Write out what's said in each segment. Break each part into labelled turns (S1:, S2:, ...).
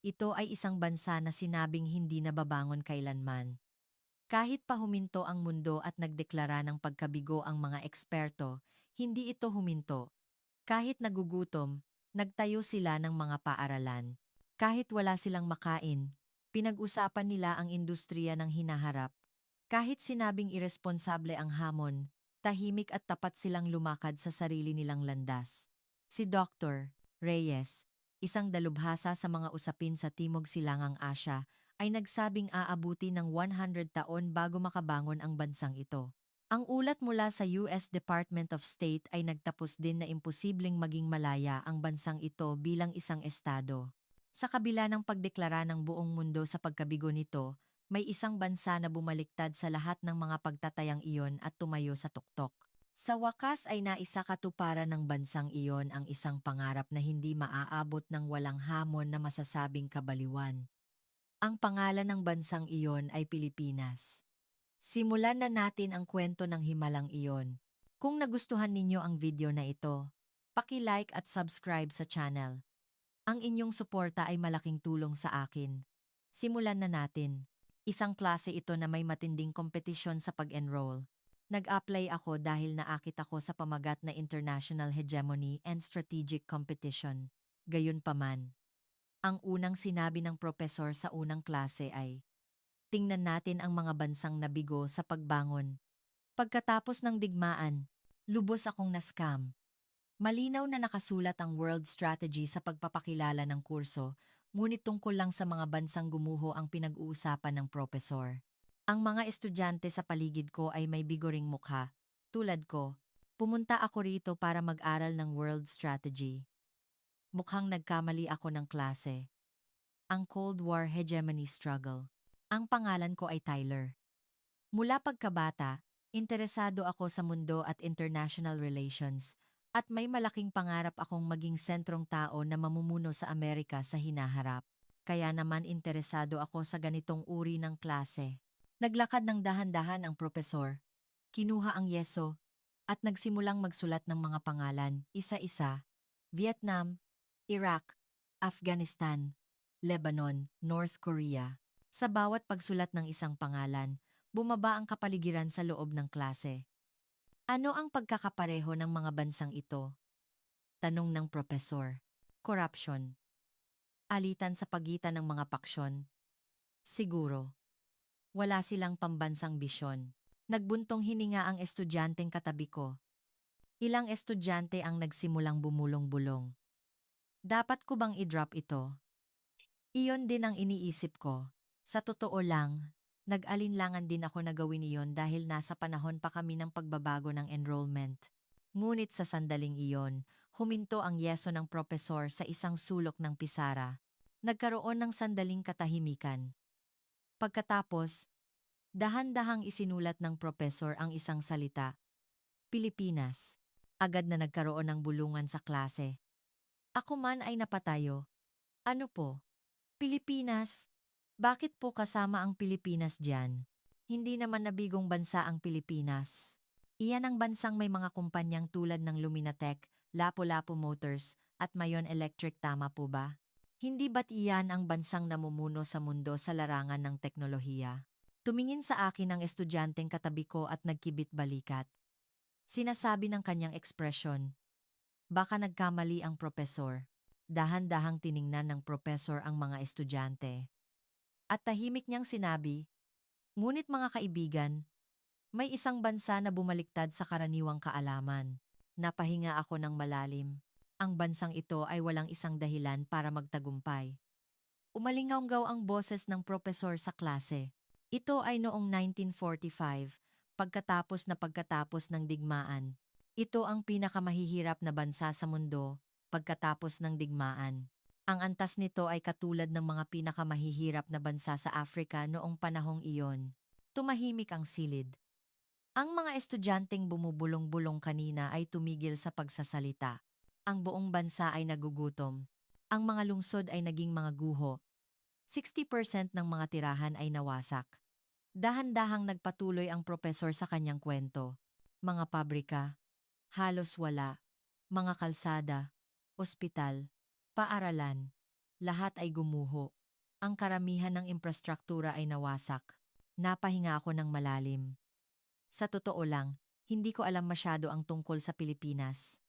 S1: Ito ay isang bansa na sinabing hindi nababangon kailanman. Kahit pa huminto ang mundo at nagdeklara ng pagkabigo ang mga eksperto, hindi ito huminto. Kahit nagugutom, nagtayo sila ng mga paaralan. Kahit wala silang makain, pinag-usapan nila ang industriya ng hinaharap. Kahit sinabing iresponsable ang hamon, tahimik at tapat silang lumakad sa sarili nilang landas. Si Dr. Reyes, isang dalubhasa sa mga usapin sa Timog Silangang Asya, ay nagsabing aabuti ng 100 taon bago makabangon ang bansang ito. Ang ulat mula sa US Department of State ay nagtapos din na imposibleng maging malaya ang bansang ito bilang isang estado. Sa kabila ng pagdeklara ng buong mundo sa pagkabigo nito, may isang bansa na bumaliktad sa lahat ng mga pagtatayang iyon at tumayo sa tuktok. Sa wakas ay naisakatuparan ng bansang iyon ang isang pangarap na hindi maaabot ng walang hamon na masasabing kabaliwan. Ang pangalan ng bansang iyon ay Pilipinas. Simulan na natin ang kwento ng himalang iyon. Kung nagustuhan ninyo ang video na ito, paki-like at subscribe sa channel. Ang inyong suporta ay malaking tulong sa akin. Simulan na natin. Isang klase ito na may matinding kompetisyon sa pag-enroll. Nag-apply ako dahil naakit ako sa pamagat na international hegemony and strategic competition. Gayunpaman, ang unang sinabi ng propesor sa unang klase ay, tingnan natin ang mga bansang nabigo sa pagbangon. Pagkatapos ng digmaan, lubos akong na-scam. Malinaw na nakasulat ang world strategy sa pagpapakilala ng kurso, ngunit tungkol lang sa mga bansang gumuho ang pinag-uusapan ng propesor. Ang mga estudyante sa paligid ko ay may bigoring mukha. Tulad ko, pumunta ako rito para mag-aral ng world strategy. Mukhang nagkamali ako ng klase. Ang Cold War Hegemony Struggle. Ang pangalan ko ay Tyler. Mula pagkabata, interesado ako sa mundo at international relations, at may malaking pangarap akong maging sentrong tao na mamumuno sa Amerika sa hinaharap. Kaya naman interesado ako sa ganitong uri ng klase. Naglakad ng dahan-dahan ang propesor. Kinuha ang yeso, at nagsimulang magsulat ng mga pangalan, isa-isa. Vietnam, Iraq, Afghanistan, Lebanon, North Korea. Sa bawat pagsulat ng isang pangalan, bumaba ang kapaligiran sa loob ng klase. Ano ang pagkakapareho ng mga bansang ito? Tanong ng propesor. Corruption. Alitan sa pagitan ng mga paksyon. Siguro. Wala silang pambansang bisyon. Nagbuntong hininga ang estudyanteng katabi ko. Ilang estudyante ang nagsimulang bumulong-bulong. Dapat ko bang i-drop ito? Iyon din ang iniisip ko. Sa totoo lang, nag-alinlangan din ako na gawin iyon dahil nasa panahon pa kami ng pagbabago ng enrollment. Ngunit sa sandaling iyon, huminto ang yeso ng propesor sa isang sulok ng pisara. Nagkaroon ng sandaling katahimikan. Pagkatapos, dahan-dahang isinulat ng propesor ang isang salita. Pilipinas. Agad na nagkaroon ng bulungan sa klase. Ako man ay napatayo. Ano po? Pilipinas? Bakit po kasama ang Pilipinas diyan? Hindi naman nabigong bansa ang Pilipinas. Iyan ang bansang may mga kumpanyang tulad ng Luminatec, Lapu-Lapu Motors, at Mayon Electric, tama po ba? Hindi ba't iyan ang bansang namumuno sa mundo sa larangan ng teknolohiya? Tumingin sa akin ang estudyanteng katabi ko at nagkibit balikat. Sinasabi ng kanyang ekspresyon. Baka nagkamali ang propesor. Dahan-dahang tiningnan ng propesor ang mga estudyante. At tahimik niyang sinabi, ngunit mga kaibigan, may isang bansa na bumaliktad sa karaniwang kaalaman. Napahinga ako ng malalim. Ang bansang ito ay walang isang dahilan para magtagumpay. Umalinggaw ang boses ng propesor sa klase. Ito ay noong 1945, pagkatapos ng digmaan. Ito ang pinakamahihirap na bansa sa mundo, pagkatapos ng digmaan. Ang antas nito ay katulad ng mga pinakamahihirap na bansa sa Afrika noong panahong iyon. Tumahimik ang silid. Ang mga estudyanteng bumubulong-bulong kanina ay tumigil sa pagsasalita. Ang buong bansa ay nagugutom. Ang mga lungsod ay naging mga guho. 60% ng mga tirahan ay nawasak. Dahan-dahang nagpatuloy ang propesor sa kanyang kwento. Mga pabrika, halos wala. Mga kalsada, ospital, paaralan. Lahat ay gumuho. Ang karamihan ng infrastruktura ay nawasak. Napahinga ako ng malalim. Sa totoo lang, hindi ko alam masyado ang tungkol sa Pilipinas.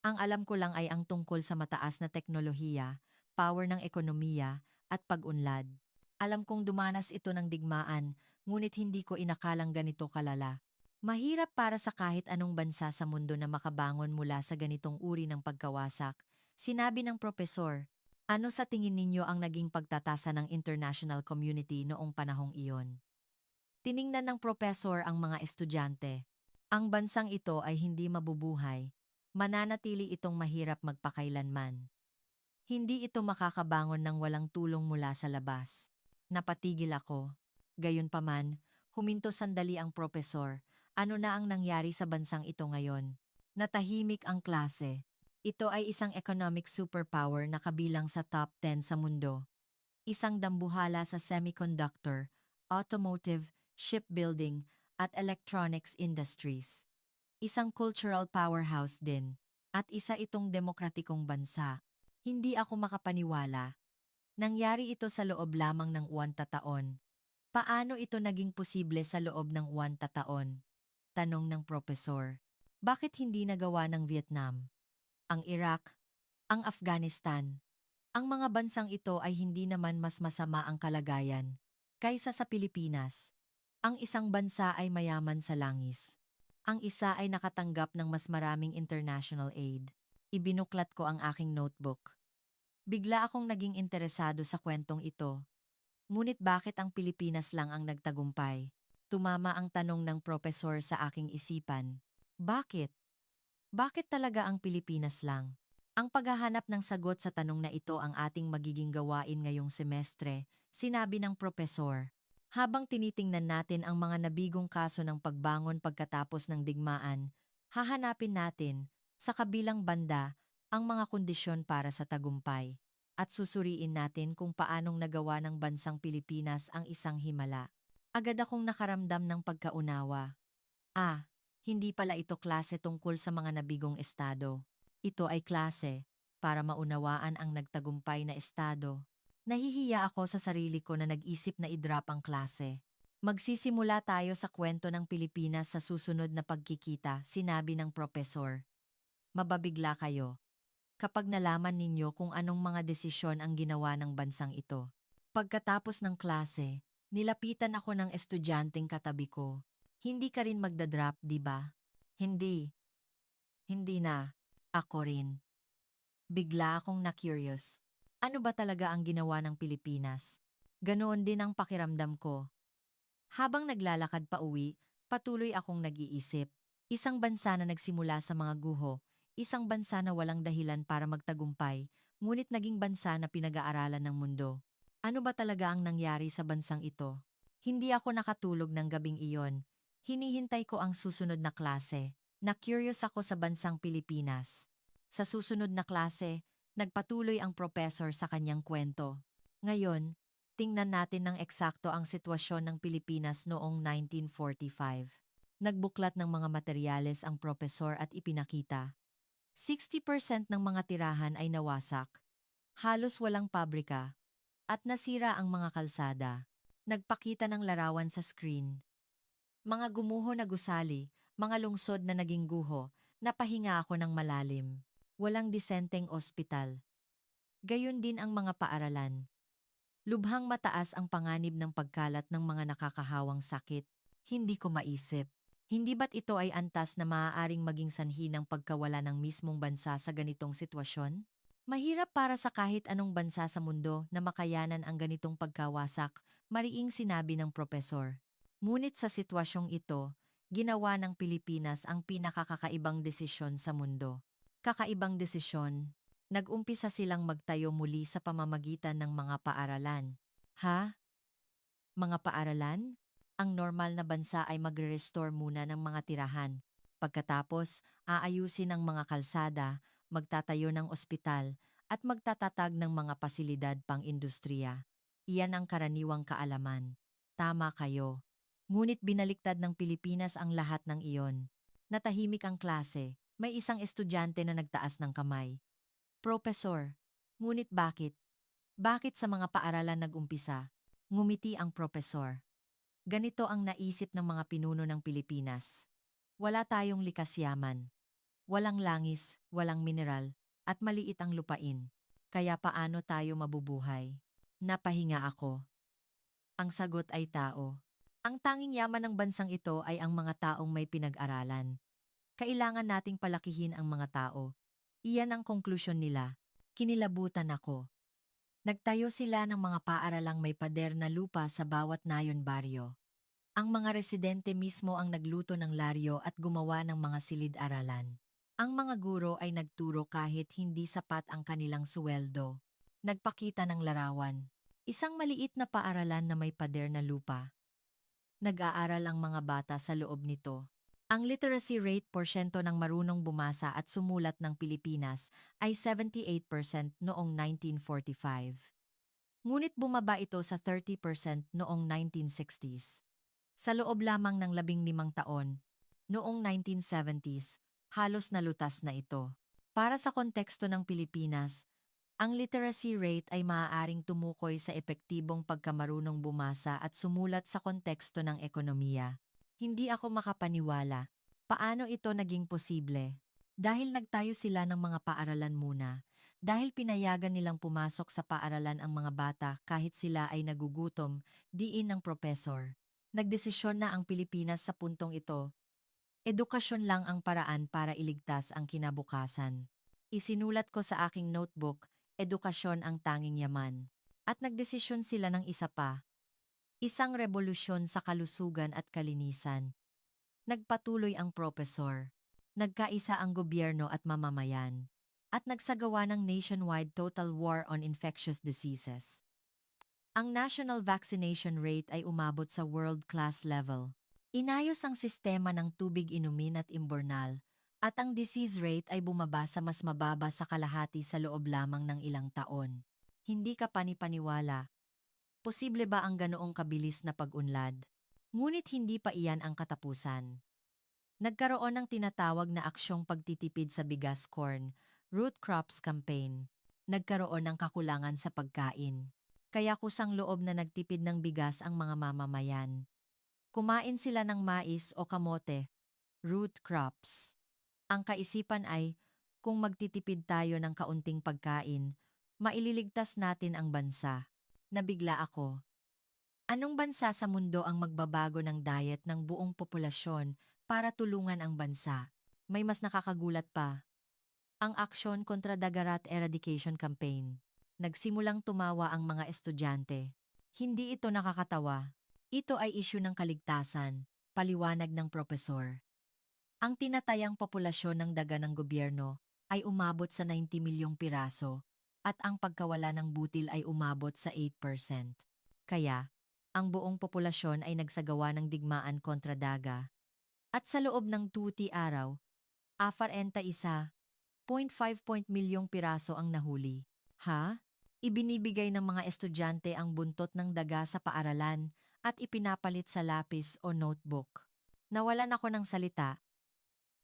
S1: Ang alam ko lang ay ang tungkol sa mataas na teknolohiya, power ng ekonomiya, at pag-unlad. Alam kong dumanas ito ng digmaan, ngunit hindi ko inakalang ganito kalala. Mahirap para sa kahit anong bansa sa mundo na makabangon mula sa ganitong uri ng pagkawasak, sinabi ng propesor. Ano sa tingin ninyo ang naging pagtatasa ng international community noong panahong iyon? Tiningnan ng propesor ang mga estudyante. Ang bansang ito ay hindi mabubuhay. Mananatili itong mahirap magpakailanman. Hindi ito makakabangon ng walang tulong mula sa labas. Napatigil ako. Gayunpaman, huminto sandali ang propesor. Ano na ang nangyari sa bansang ito ngayon? Natahimik ang klase. Ito ay isang economic superpower na kabilang sa top 10 sa mundo. Isang dambuhala sa semiconductor, automotive, shipbuilding, at electronics industries. Isang cultural powerhouse din. At isa itong demokratikong bansa. Hindi ako makapaniwala. Nangyari ito sa loob lamang ng 1 taon. Paano ito naging posible sa loob ng 1 taon? Tanong ng propesor. Bakit hindi nagawa ng Vietnam, ang Iraq, ang Afghanistan? Ang mga bansang ito ay hindi naman mas masama ang kalagayan kaysa sa Pilipinas. Ang isang bansa ay mayaman sa langis. Ang isa ay nakatanggap ng mas maraming international aid. Ibinuklat ko ang aking notebook. Bigla akong naging interesado sa kwentong ito. Ngunit bakit ang Pilipinas lang ang nagtagumpay? Tumama ang tanong ng propesor sa aking isipan. Bakit? Bakit talaga ang Pilipinas lang? Ang paghahanap ng sagot sa tanong na ito ang ating magiging gawain ngayong semestre, sinabi ng propesor. Habang tinitingnan natin ang mga nabigong kaso ng pagbangon pagkatapos ng digmaan, hahanapin natin, sa kabilang banda, ang mga kondisyon para sa tagumpay. At susuriin natin kung paanong nagawa ng bansang Pilipinas ang isang himala. Agad akong nakaramdam ng pagkaunawa. Hindi pala ito klase tungkol sa mga nabigong estado. Ito ay klase para maunawaan ang nagtagumpay na estado. Nahihiya ako sa sarili ko na nag-isip na i-drop ang klase. Magsisimula tayo sa kwento ng Pilipinas sa susunod na pagkikita, sinabi ng propesor. Mababigla kayo kapag nalaman ninyo kung anong mga desisyon ang ginawa ng bansang ito. Pagkatapos ng klase, nilapitan ako ng estudyanteng katabi ko. Hindi ka rin magdadrop, di ba? Hindi. Hindi na. Ako rin. Bigla akong na-curious. Ano ba talaga ang ginawa ng Pilipinas? Ganoon din ang pakiramdam ko. Habang naglalakad pa uwi, patuloy akong nag-iisip. Isang bansa na nagsimula sa mga guho, isang bansa na walang dahilan para magtagumpay, ngunit naging bansa na pinag-aaralan ng mundo. Ano ba talaga ang nangyari sa bansang ito? Hindi ako nakatulog ng gabing iyon. Hinihintay ko ang susunod na klase. Na-curious ako sa bansang Pilipinas. Sa susunod na klase, nagpatuloy ang professor sa kanyang kwento. Ngayon, tingnan natin ng eksakto ang sitwasyon ng Pilipinas noong 1945. Nagbuklat ng mga materyales ang propesor at ipinakita. 60% ng mga tirahan ay nawasak. Halos walang pabrika. At nasira ang mga kalsada. Nagpakita ng larawan sa screen. Mga gumuho na gusali, mga lungsod na naging guho, napahinga ako ng malalim. Walang disenteng ospital. Gayon din ang mga paaralan. Lubhang mataas ang panganib ng pagkalat ng mga nakakahawang sakit. Hindi ko maisip. Hindi ba't ito ay antas na maaaring maging sanhi ng pagkawala ng mismong bansa sa ganitong sitwasyon? Mahirap para sa kahit anong bansa sa mundo na makayanan ang ganitong pagkawasak, mariing sinabi ng propesor. Ngunit sa sitwasyong ito, ginawa ng Pilipinas ang pinakakakaibang desisyon sa mundo. Kakaibang desisyon. Nag-umpisa silang magtayo muli sa pamamagitan ng mga paaralan. Ha? Mga paaralan? Ang normal na bansa ay magre-restore muna ng mga tirahan. Pagkatapos, aayusin ang mga kalsada, magtatayo ng ospital, at magtatatag ng mga pasilidad pang-industriya. Iyan ang karaniwang kaalaman. Tama kayo. Ngunit binaliktad ng Pilipinas ang lahat ng iyon. Natahimik ang klase, may isang estudyante na nagtaas ng kamay. Profesor, ngunit bakit? Bakit sa mga paaralan nag-umpisa? Ngumiti ang propesor. Ganito ang naisip ng mga pinuno ng Pilipinas. Wala tayong likas yaman. Walang langis, walang mineral, at maliit ang lupain. Kaya paano tayo mabubuhay? Napahinga ako. Ang sagot ay tao. Ang tanging yaman ng bansang ito ay ang mga taong may pinag-aralan. Kailangan nating palakihin ang mga tao. Iyan ang konklusyon nila. Kinilabutan ako. Nagtayo sila ng mga paaralang may pader na lupa sa bawat nayon baryo. Ang mga residente mismo ang nagluto ng laryo at gumawa ng mga silid-aralan. Ang mga guro ay nagturo kahit hindi sapat ang kanilang suweldo. Nagpakita ng larawan. Isang maliit na paaralan na may pader na lupa. Nag-aaral ang mga bata sa loob nito. Ang literacy rate porsyento ng marunong bumasa at sumulat ng Pilipinas ay 78% noong 1945. Ngunit bumaba ito sa 30% noong 1960s. Sa loob lamang ng 15 taon, noong 1970s, halos nalutas na ito. Para sa konteksto ng Pilipinas, ang literacy rate ay maaaring tumukoy sa epektibong pagkamarunong bumasa at sumulat sa konteksto ng ekonomiya. Hindi ako makapaniwala. Paano ito naging posible? Dahil nagtayo sila ng mga paaralan muna. Dahil pinayagan nilang pumasok sa paaralan ang mga bata kahit sila ay nagugutom, diin ng propesor. Nagdesisyon na ang Pilipinas sa puntong ito. Edukasyon lang ang paraan para iligtas ang kinabukasan. Isinulat ko sa aking notebook, edukasyon ang tanging yaman. At nagdesisyon sila ng isa pa. Isang revolusyon sa kalusugan at kalinisan. Nagpatuloy ang propesor. Nagkaisa ang gobyerno at mamamayan. At nagsagawa ng nationwide total war on infectious diseases. Ang national vaccination rate ay umabot sa world-class level. Inayos ang sistema ng tubig inumin at imbornal, at ang disease rate ay bumaba sa mas mababa sa kalahati sa loob lamang ng ilang taon. Hindi ka panipaniwala. Posible ba ang ganoong kabilis na pag-unlad? Ngunit hindi pa iyan ang katapusan. Nagkaroon ng tinatawag na aksyong pagtitipid sa bigas corn, root crops campaign. Nagkaroon ng kakulangan sa pagkain. Kaya kusang loob na nagtipid ng bigas ang mga mamamayan. Kumain sila ng mais o kamote, root crops. Ang kaisipan ay, kung magtitipid tayo ng kaunting pagkain, maililigtas natin ang bansa. Nabigla ako. Anong bansa sa mundo ang magbabago ng diet ng buong populasyon para tulungan ang bansa? May mas nakakagulat pa. Ang aksyon kontra Dagarat Eradication Campaign. Nagsimulang tumawa ang mga estudyante. Hindi ito nakakatawa. Ito ay isyu ng kaligtasan, paliwanag ng propesor. Ang tinatayang populasyon ng daga ng gobyerno ay umabot sa 90 milyong piraso at ang pagkawala ng butil ay umabot sa 8%. Kaya, ang buong populasyon ay nagsagawa ng digmaan kontra daga. At sa loob ng 2 araw, 41.5 milyong piraso ang nahuli. Ha? Ibinibigay ng mga estudyante ang buntot ng daga sa paaralan at ipinapalit sa lapis o notebook. Nawalan ako ng salita.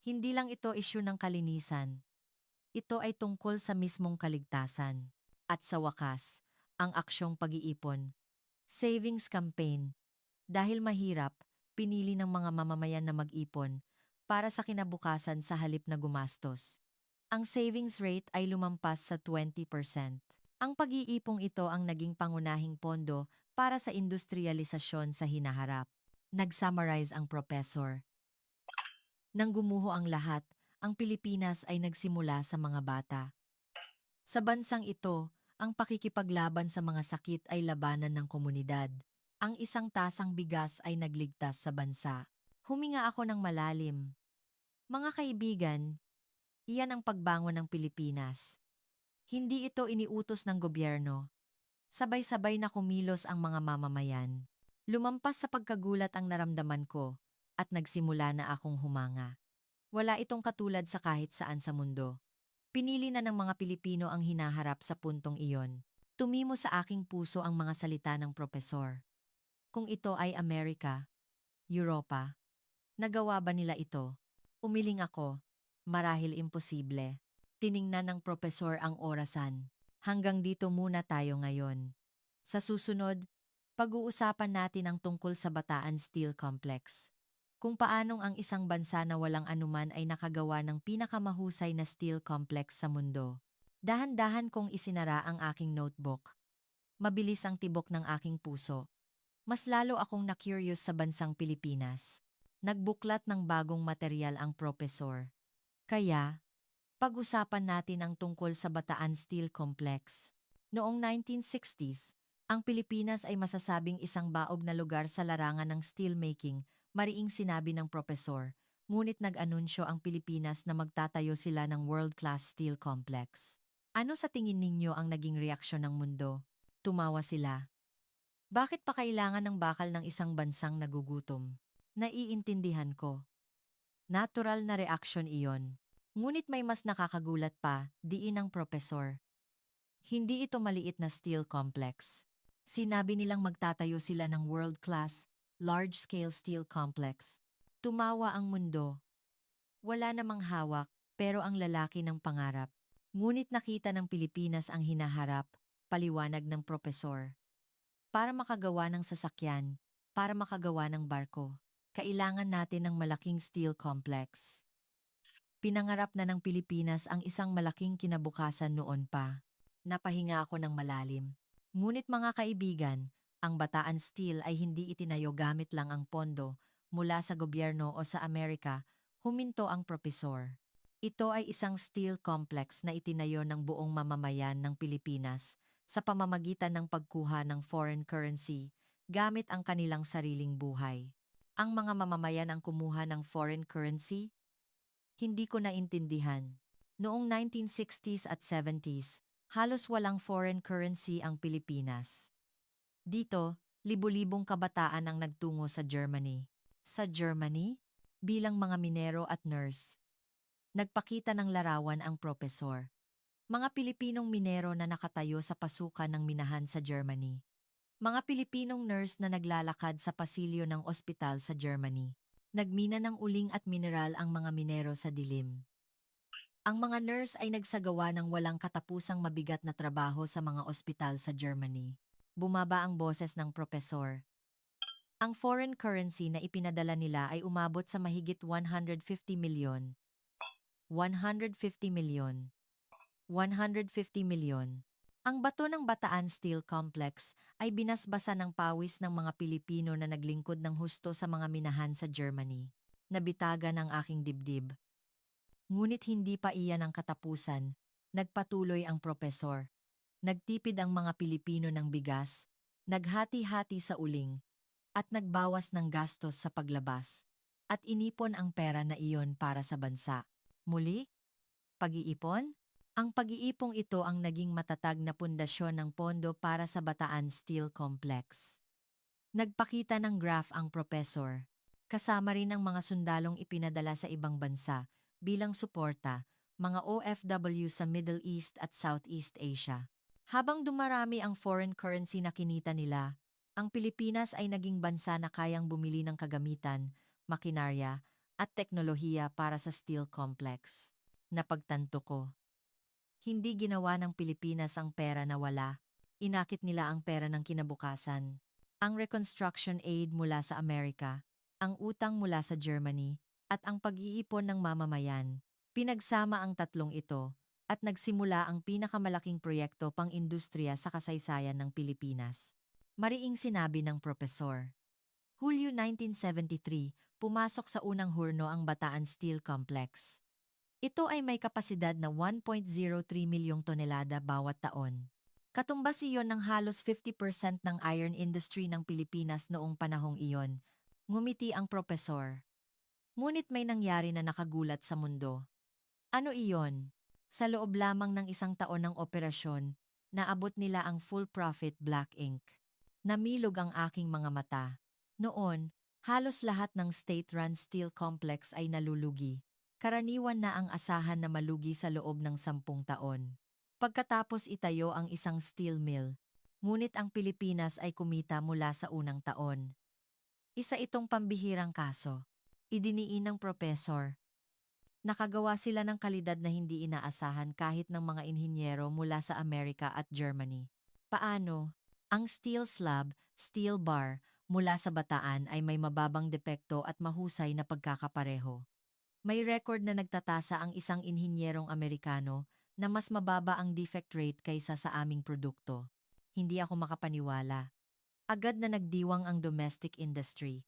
S1: Hindi lang ito isyu ng kalinisan. Ito ay tungkol sa mismong kaligtasan. At sa wakas, ang aksyong pag-iipon. Savings campaign. Dahil mahirap, pinili ng mga mamamayan na mag-ipon para sa kinabukasan sa halip na gumastos. Ang savings rate ay lumampas sa 20%. Ang pag-iipong ito ang naging pangunahing pondo para sa industrialisasyon sa hinaharap. Nag-summarize ang propesor. Nang gumuho ang lahat, ang Pilipinas ay nagsimula sa mga bata. Sa bansang ito, ang pakikipaglaban sa mga sakit ay labanan ng komunidad. Ang isang tasang bigas ay nagligtas sa bansa. Huminga ako ng malalim. Mga kaibigan, iyan ang pagbangon ng Pilipinas. Hindi ito iniutos ng gobyerno. Sabay-sabay na kumilos ang mga mamamayan. Lumampas sa pagkagulat ang naramdaman ko at nagsimula na akong humanga. Wala itong katulad sa kahit saan sa mundo. Pinili na ng mga Pilipino ang hinaharap sa puntong iyon. Tumimo sa aking puso ang mga salita ng propesor. Kung ito ay Amerika, Europa, nagawa ba nila ito? Umiling ako. Marahil imposible. Tiningnan ng propesor ang orasan. Hanggang dito muna tayo ngayon. Sa susunod, pag-uusapan natin ang tungkol sa Bataan Steel Complex. Kung paanong ang isang bansa na walang anuman ay nakagawa ng pinakamahusay na steel complex sa mundo. Dahan-dahan kong isinara ang aking notebook. Mabilis ang tibok ng aking puso. Mas lalo akong na-curious sa bansang Pilipinas. Nagbuklat ng bagong material ang propesor. Kaya, pag-usapan natin ang tungkol sa Bataan Steel Complex. Noong 1960s, ang Pilipinas ay masasabing isang baog na lugar sa larangan ng steelmaking, mariing sinabi ng propesor. Ngunit nag-anunsyo ang Pilipinas na magtatayo sila ng world-class steel complex. Ano sa tingin ninyo ang naging reaksyon ng mundo? Tumawa sila. Bakit pa kailangan ng bakal ng isang bansang nagugutom? Naiintindihan ko. Natural na reaksyon iyon. Ngunit may mas nakakagulat pa, diin ng propesor. Hindi ito maliit na steel complex. Sinabi nilang magtatayo sila ng world-class, large-scale steel complex. Tumawa ang mundo. Wala namang hawak, pero ang lalaki ng pangarap. Ngunit nakita ng Pilipinas ang hinaharap, paliwanag ng propesor. Para makagawa ng sasakyan, para makagawa ng barko, kailangan natin ng malaking steel complex. Pinangarap na ng Pilipinas ang isang malaking kinabukasan noon pa. Napahinga ako ng malalim. Ngunit mga kaibigan, ang Bataan Steel ay hindi itinayo gamit lang ang pondo mula sa gobyerno o sa Amerika, huminto ang propesor. Ito ay isang steel complex na itinayo ng buong mamamayan ng Pilipinas sa pamamagitan ng pagkuha ng foreign currency gamit ang kanilang sariling buhay. Ang mga mamamayan ang kumuha ng foreign currency? Hindi ko naintindihan. Noong 1960s at 70s, halos walang foreign currency ang Pilipinas. Dito, libu-libong kabataan ang nagtungo sa Germany. Sa Germany? Bilang mga minero at nurse. Nagpakita ng larawan ang propesor. Mga Pilipinong minero na nakatayo sa pasukan ng minahan sa Germany. Mga Pilipinong nurse na naglalakad sa pasilyo ng ospital sa Germany. Nagmina ng uling at mineral ang mga minero sa dilim. Ang mga nurse ay nagsagawa ng walang katapusang mabigat na trabaho sa mga ospital sa Germany. Bumaba ang boses ng propesor. Ang foreign currency na ipinadala nila ay umabot sa mahigit 150 milyon. 150 milyon. 150 milyon. Ang bato ng Bataan Steel Complex ay binasbasa ng pawis ng mga Pilipino na naglingkod ng husto sa mga minahan sa Germany. Nabitagan ang aking dibdib. Ngunit hindi pa iyan ang katapusan. Nagpatuloy ang propesor. Nagtipid ang mga Pilipino ng bigas, naghati-hati sa uling, at nagbawas ng gastos sa paglabas. At inipon ang pera na iyon para sa bansa. Muli? Pag-iipon? Ang pag-iipong ito ang naging matatag na pundasyon ng pondo para sa Bataan Steel Complex. Nagpakita ng graph ang propesor. Kasama rin ang mga sundalong ipinadala sa ibang bansa bilang suporta, mga OFW sa Middle East at Southeast Asia. Habang dumarami ang foreign currency na kinita nila, ang Pilipinas ay naging bansa na kayang bumili ng kagamitan, makinarya, at teknolohiya para sa steel complex. Napagtanto ko. Hindi ginawa ng Pilipinas ang pera na wala. Inakit nila ang pera ng kinabukasan. Ang reconstruction aid mula sa Amerika, ang utang mula sa Germany, at ang pag-iipon ng mamamayan. Pinagsama ang tatlong ito at nagsimula ang pinakamalaking proyekto pang-industriya sa kasaysayan ng Pilipinas. Mariing sinabi ng propesor. Hulyo 1973, pumasok sa unang hurno ang Bataan Steel Complex. Ito ay may kapasidad na 1.03 milyong tonelada bawat taon. Katumbas iyon ng halos 50% ng iron industry ng Pilipinas noong panahong iyon. Ngumiti ang propesor. Ngunit may nangyari na nakagulat sa mundo. Ano iyon? Sa loob lamang ng isang taon ng operasyon, naabot nila ang full profit black ink. Namilog ang aking mga mata. Noon, halos lahat ng state-run steel complex ay nalulugi. Karaniwan na ang asahan na malugi sa loob ng 10 taon. Pagkatapos itayo ang isang steel mill, ngunit ang Pilipinas ay kumita mula sa unang taon. Isa itong pambihirang kaso. Idiniin ng propesor. Nakagawa sila ng kalidad na hindi inaasahan kahit ng mga inhinyero mula sa Amerika at Germany. Paano? Ang steel slab, steel bar, mula sa Bataan ay may mababang depekto at mahusay na pagkakapareho. May record na nagtatasa ang isang inhinyerong Amerikano na mas mababa ang defect rate kaysa sa aming produkto. Hindi ako makapaniwala. Agad na nagdiwang ang domestic industry.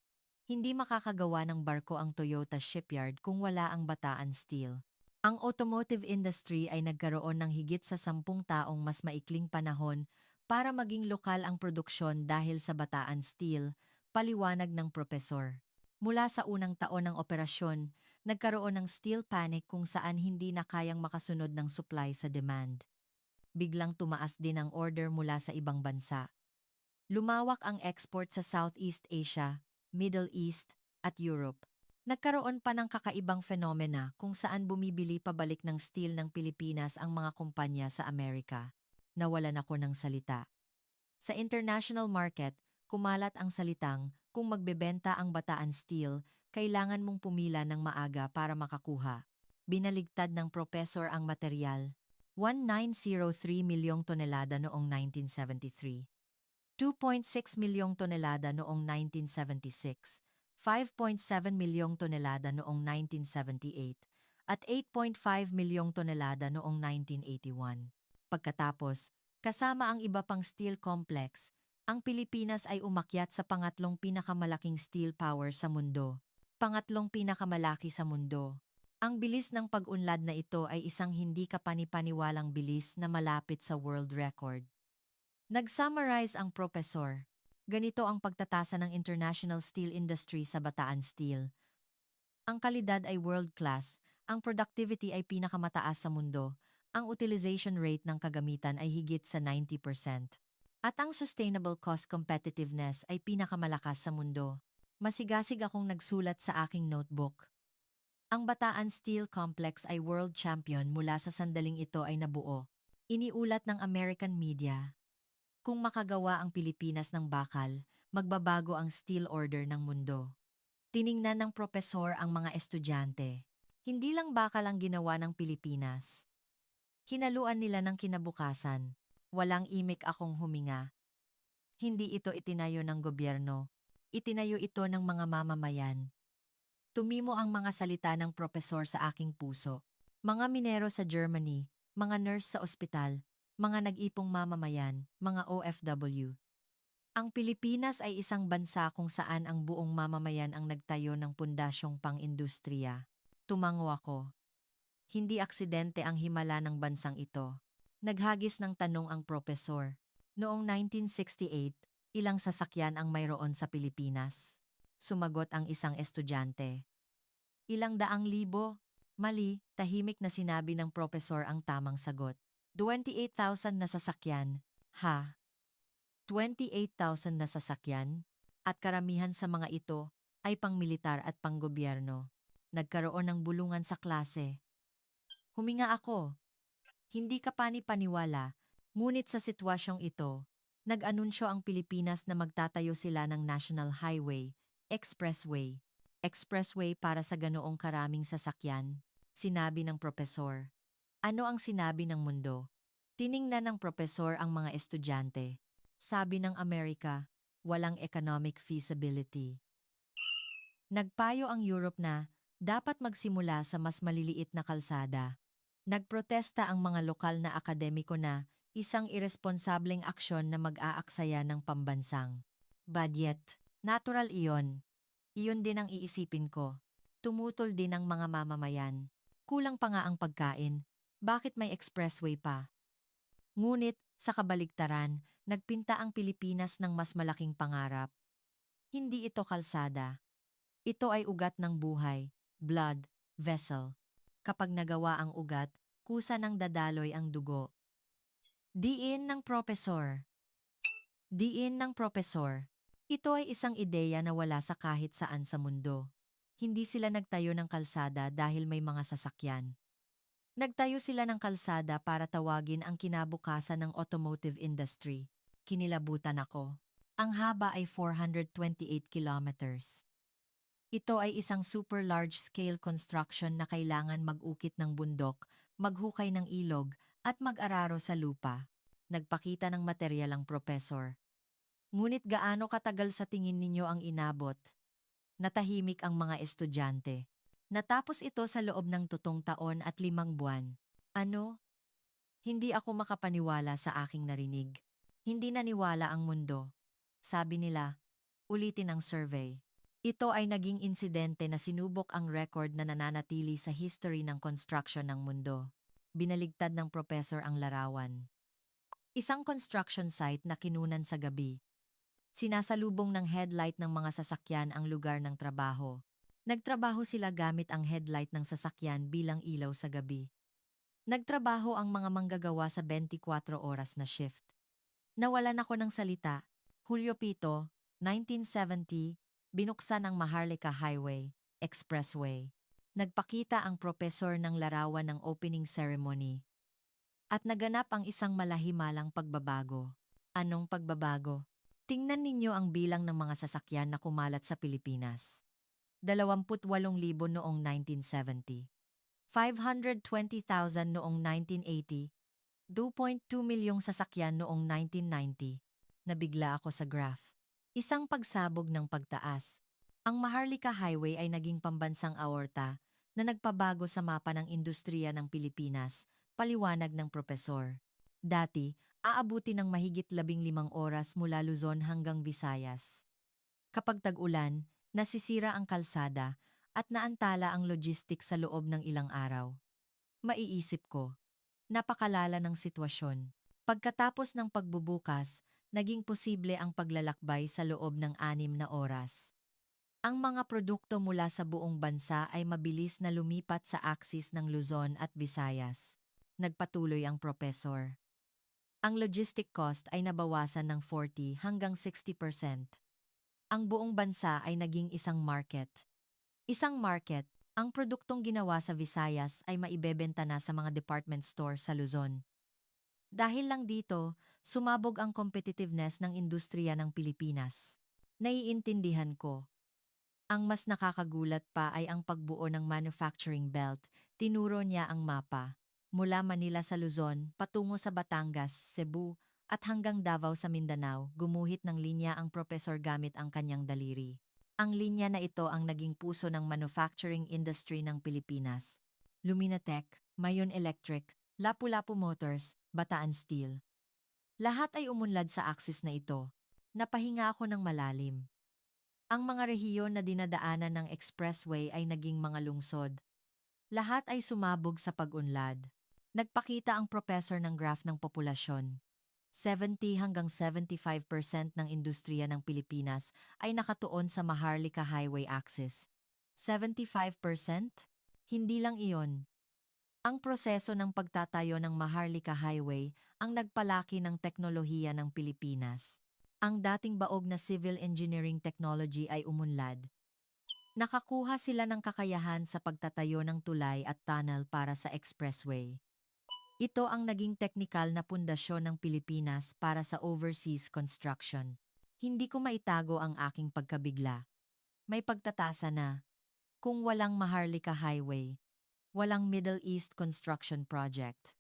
S1: Hindi makakagawa ng barko ang Toyota shipyard kung wala ang Bataan Steel. Ang automotive industry ay nagkaroon ng higit sa 10 taong mas maikling panahon para maging lokal ang produksyon dahil sa Bataan Steel, paliwanag ng propesor. Mula sa unang taon ng operasyon, nagkaroon ng steel panic kung saan hindi na kayang makasunod ng supply sa demand. Biglang tumaas din ang order mula sa ibang bansa. Lumawak ang export sa Southeast Asia, Middle East, at Europe. Nagkaroon pa ng kakaibang fenomena kung saan bumibili pabalik ng steel ng Pilipinas ang mga kumpanya sa Amerika. Nawalan ako ng salita. Sa international market, kumalat ang salitang kung magbebenta ang Bataan Steel, kailangan mong pumila ng maaga para makakuha. Binaligtad ng propesor ang material. 1903 milyong tonelada noong 1973. 2.6 milyong tonelada noong 1976, 5.7 milyong tonelada noong 1978, at 8.5 milyong tonelada noong 1981. Pagkatapos, kasama ang iba pang steel complex, ang Pilipinas ay umakyat sa pangatlong pinakamalaking steel power sa mundo. Pangatlong pinakamalaki sa mundo. Ang bilis ng pag-unlad na ito ay isang hindi kapanipaniwalang bilis na malapit sa world record. Nag-summarize ang propesor. Ganito ang pagtatasa ng international steel industry sa Bataan Steel. Ang kalidad ay world-class, ang productivity ay pinakamataas sa mundo, ang utilization rate ng kagamitan ay higit sa 90%. At ang sustainable cost competitiveness ay pinakamalakas sa mundo. Masigasig akong nagsulat sa aking notebook. Ang Bataan Steel Complex ay world champion mula sa sandaling ito ay nabuo. Iniulat ng American media. Kung makagawa ang Pilipinas ng bakal, magbabago ang steel order ng mundo. Tiningnan ng propesor ang mga estudyante. Hindi lang bakal ang ginawa ng Pilipinas. Hinaluan nila ng kinabukasan. Walang imik akong huminga. Hindi ito itinayo ng gobyerno. Itinayo ito ng mga mamamayan. Tumimo ang mga salita ng propesor sa aking puso. Mga minero sa Germany, mga nurse sa ospital, mga nag-ipong mamamayan, mga OFW. Ang Pilipinas ay isang bansa kung saan ang buong mamamayan ang nagtayo ng pundasyong pang-industriya. Tumango ako. Hindi aksidente ang himala ng bansang ito. Naghagis ng tanong ang propesor. Noong 1968, ilang sasakyan ang mayroon sa Pilipinas? Sumagot ang isang estudyante. Ilang daang libo? Mali, tahimik na sinabi ng propesor ang tamang sagot. 28,000 na sasakyan. Ha? 28,000 na sasakyan? At karamihan sa mga ito ay pangmilitar at panggobyerno. Nagkaroon ng bulungan sa klase. Huminga ako. Hindi ka pani-paniwala, ngunit sa sitwasyong ito, nag-anunsyo ang Pilipinas na magtatayo sila ng National Highway, Expressway para sa ganoong karaming sasakyan, sinabi ng propesor. Ano ang sinabi ng mundo? Tiningnan ng propesor ang mga estudyante. Sabi ng Amerika, walang economic feasibility. Nagpayo ang Europe na dapat magsimula sa mas maliliit na kalsada. Nagprotesta ang mga lokal na akademiko na isang irresponsableng aksyon na mag-aaksaya ng pambansang budget. Natural iyon. Iyon din ang iisipin ko. Tumutol din ang mga mamamayan. Kulang pa nga ang pagkain. Bakit may expressway pa? Ngunit, sa kabaligtaran, nagpinta ang Pilipinas ng mas malaking pangarap. Hindi ito kalsada. Ito ay ugat ng buhay, blood, vessel. Kapag nagawa ang ugat, kusa ng dadaloy ang dugo. Diin ng propesor. Diin ng propesor. Ito ay isang ideya na wala sa kahit saan sa mundo. Hindi sila nagtayo ng kalsada dahil may mga sasakyan. Nagtayo sila ng kalsada para tawagin ang kinabukasan ng automotive industry. Kinilabutan ako. Ang haba ay 428 kilometers. Ito ay isang super large-scale construction na kailangan mag-ukit ng bundok, maghukay ng ilog, at mag-araro sa lupa. Nagpakita ng materyal ang propesor. Ngunit gaano katagal sa tingin ninyo ang inabot? Natahimik ang mga estudyante. Natapos ito sa loob ng 7 taon at 5 buwan. Ano? Hindi ako makapaniwala sa aking narinig. Hindi naniwala ang mundo. Sabi nila, ulitin ang survey. Ito ay naging insidente na sinubok ang record na nananatili sa history ng construction ng mundo. Binaligtad ng professor ang larawan. Isang construction site na kinunan sa gabi. Sinasalubong ng headlight ng mga sasakyan ang lugar ng trabaho. Nagtrabaho sila gamit ang headlight ng sasakyan bilang ilaw sa gabi. Nagtrabaho ang mga manggagawa sa 24 oras na shift. Nawalan ako ng salita. Hulyo 7, 1970, binuksan ang Maharlika Highway, Expressway. Nagpakita ang propesor ng larawan ng opening ceremony. At naganap ang isang malahimalang pagbabago. Anong pagbabago? Tingnan ninyo ang bilang ng mga sasakyan na kumalat sa Pilipinas. 28,000 noong 1970. 520,000 noong 1980. 2.2 milyong sasakyan noong 1990. Nabigla ako sa graph. Isang pagsabog ng pagtaas. Ang Maharlika Highway ay naging pambansang aorta na nagpabago sa mapa ng industriya ng Pilipinas, paliwanag ng propesor. Dati, aabuti ng mahigit 15 oras mula Luzon hanggang Visayas. Kapag tag-ulan, nasisira ang kalsada at naantala ang logistics sa loob ng ilang araw. Maiisip ko, napakalala ng sitwasyon. Pagkatapos ng pagbubukas, naging posible ang paglalakbay sa loob ng 6 na oras. Ang mga produkto mula sa buong bansa ay mabilis na lumipat sa aksis ng Luzon at Visayas. Nagpatuloy ang propesor. Ang logistic cost ay nabawasan ng 40 hanggang 60%. Ang buong bansa ay naging isang market. Isang market, ang produktong ginawa sa Visayas ay maibebenta na sa mga department store sa Luzon. Dahil lang dito, sumabog ang competitiveness ng industriya ng Pilipinas. Naiintindihan ko. Ang mas nakakagulat pa ay ang pagbuo ng manufacturing belt. Tinuro niya ang mapa. Mula Manila sa Luzon, patungo sa Batangas, Cebu, at hanggang Davao sa Mindanao, gumuhit ng linya ang propesor gamit ang kanyang daliri. Ang linya na ito ang naging puso ng manufacturing industry ng Pilipinas. Luminatec, Mayon Electric, Lapu-Lapu Motors, Bataan Steel. Lahat ay umunlad sa aksis na ito. Napahinga ako ng malalim. Ang mga rehiyon na dinadaanan ng expressway ay naging mga lungsod. Lahat ay sumabog sa pag-unlad. Nagpakita ang professor ng graph ng populasyon. 70 hanggang 75% ng industriya ng Pilipinas ay nakatuon sa Maharlika Highway Axis. 75%? Hindi lang iyon. Ang proseso ng pagtatayo ng Maharlika Highway ang nagpalaki ng teknolohiya ng Pilipinas. Ang dating baog na civil engineering technology ay umunlad. Nakakuha sila ng kakayahan sa pagtatayo ng tulay at tunnel para sa expressway. Ito ang naging teknikal na pundasyon ng Pilipinas para sa overseas construction. Hindi ko maitago ang aking pagkabigla. May pagtatasa na. Kung walang Maharlika Highway, walang Middle East Construction Project.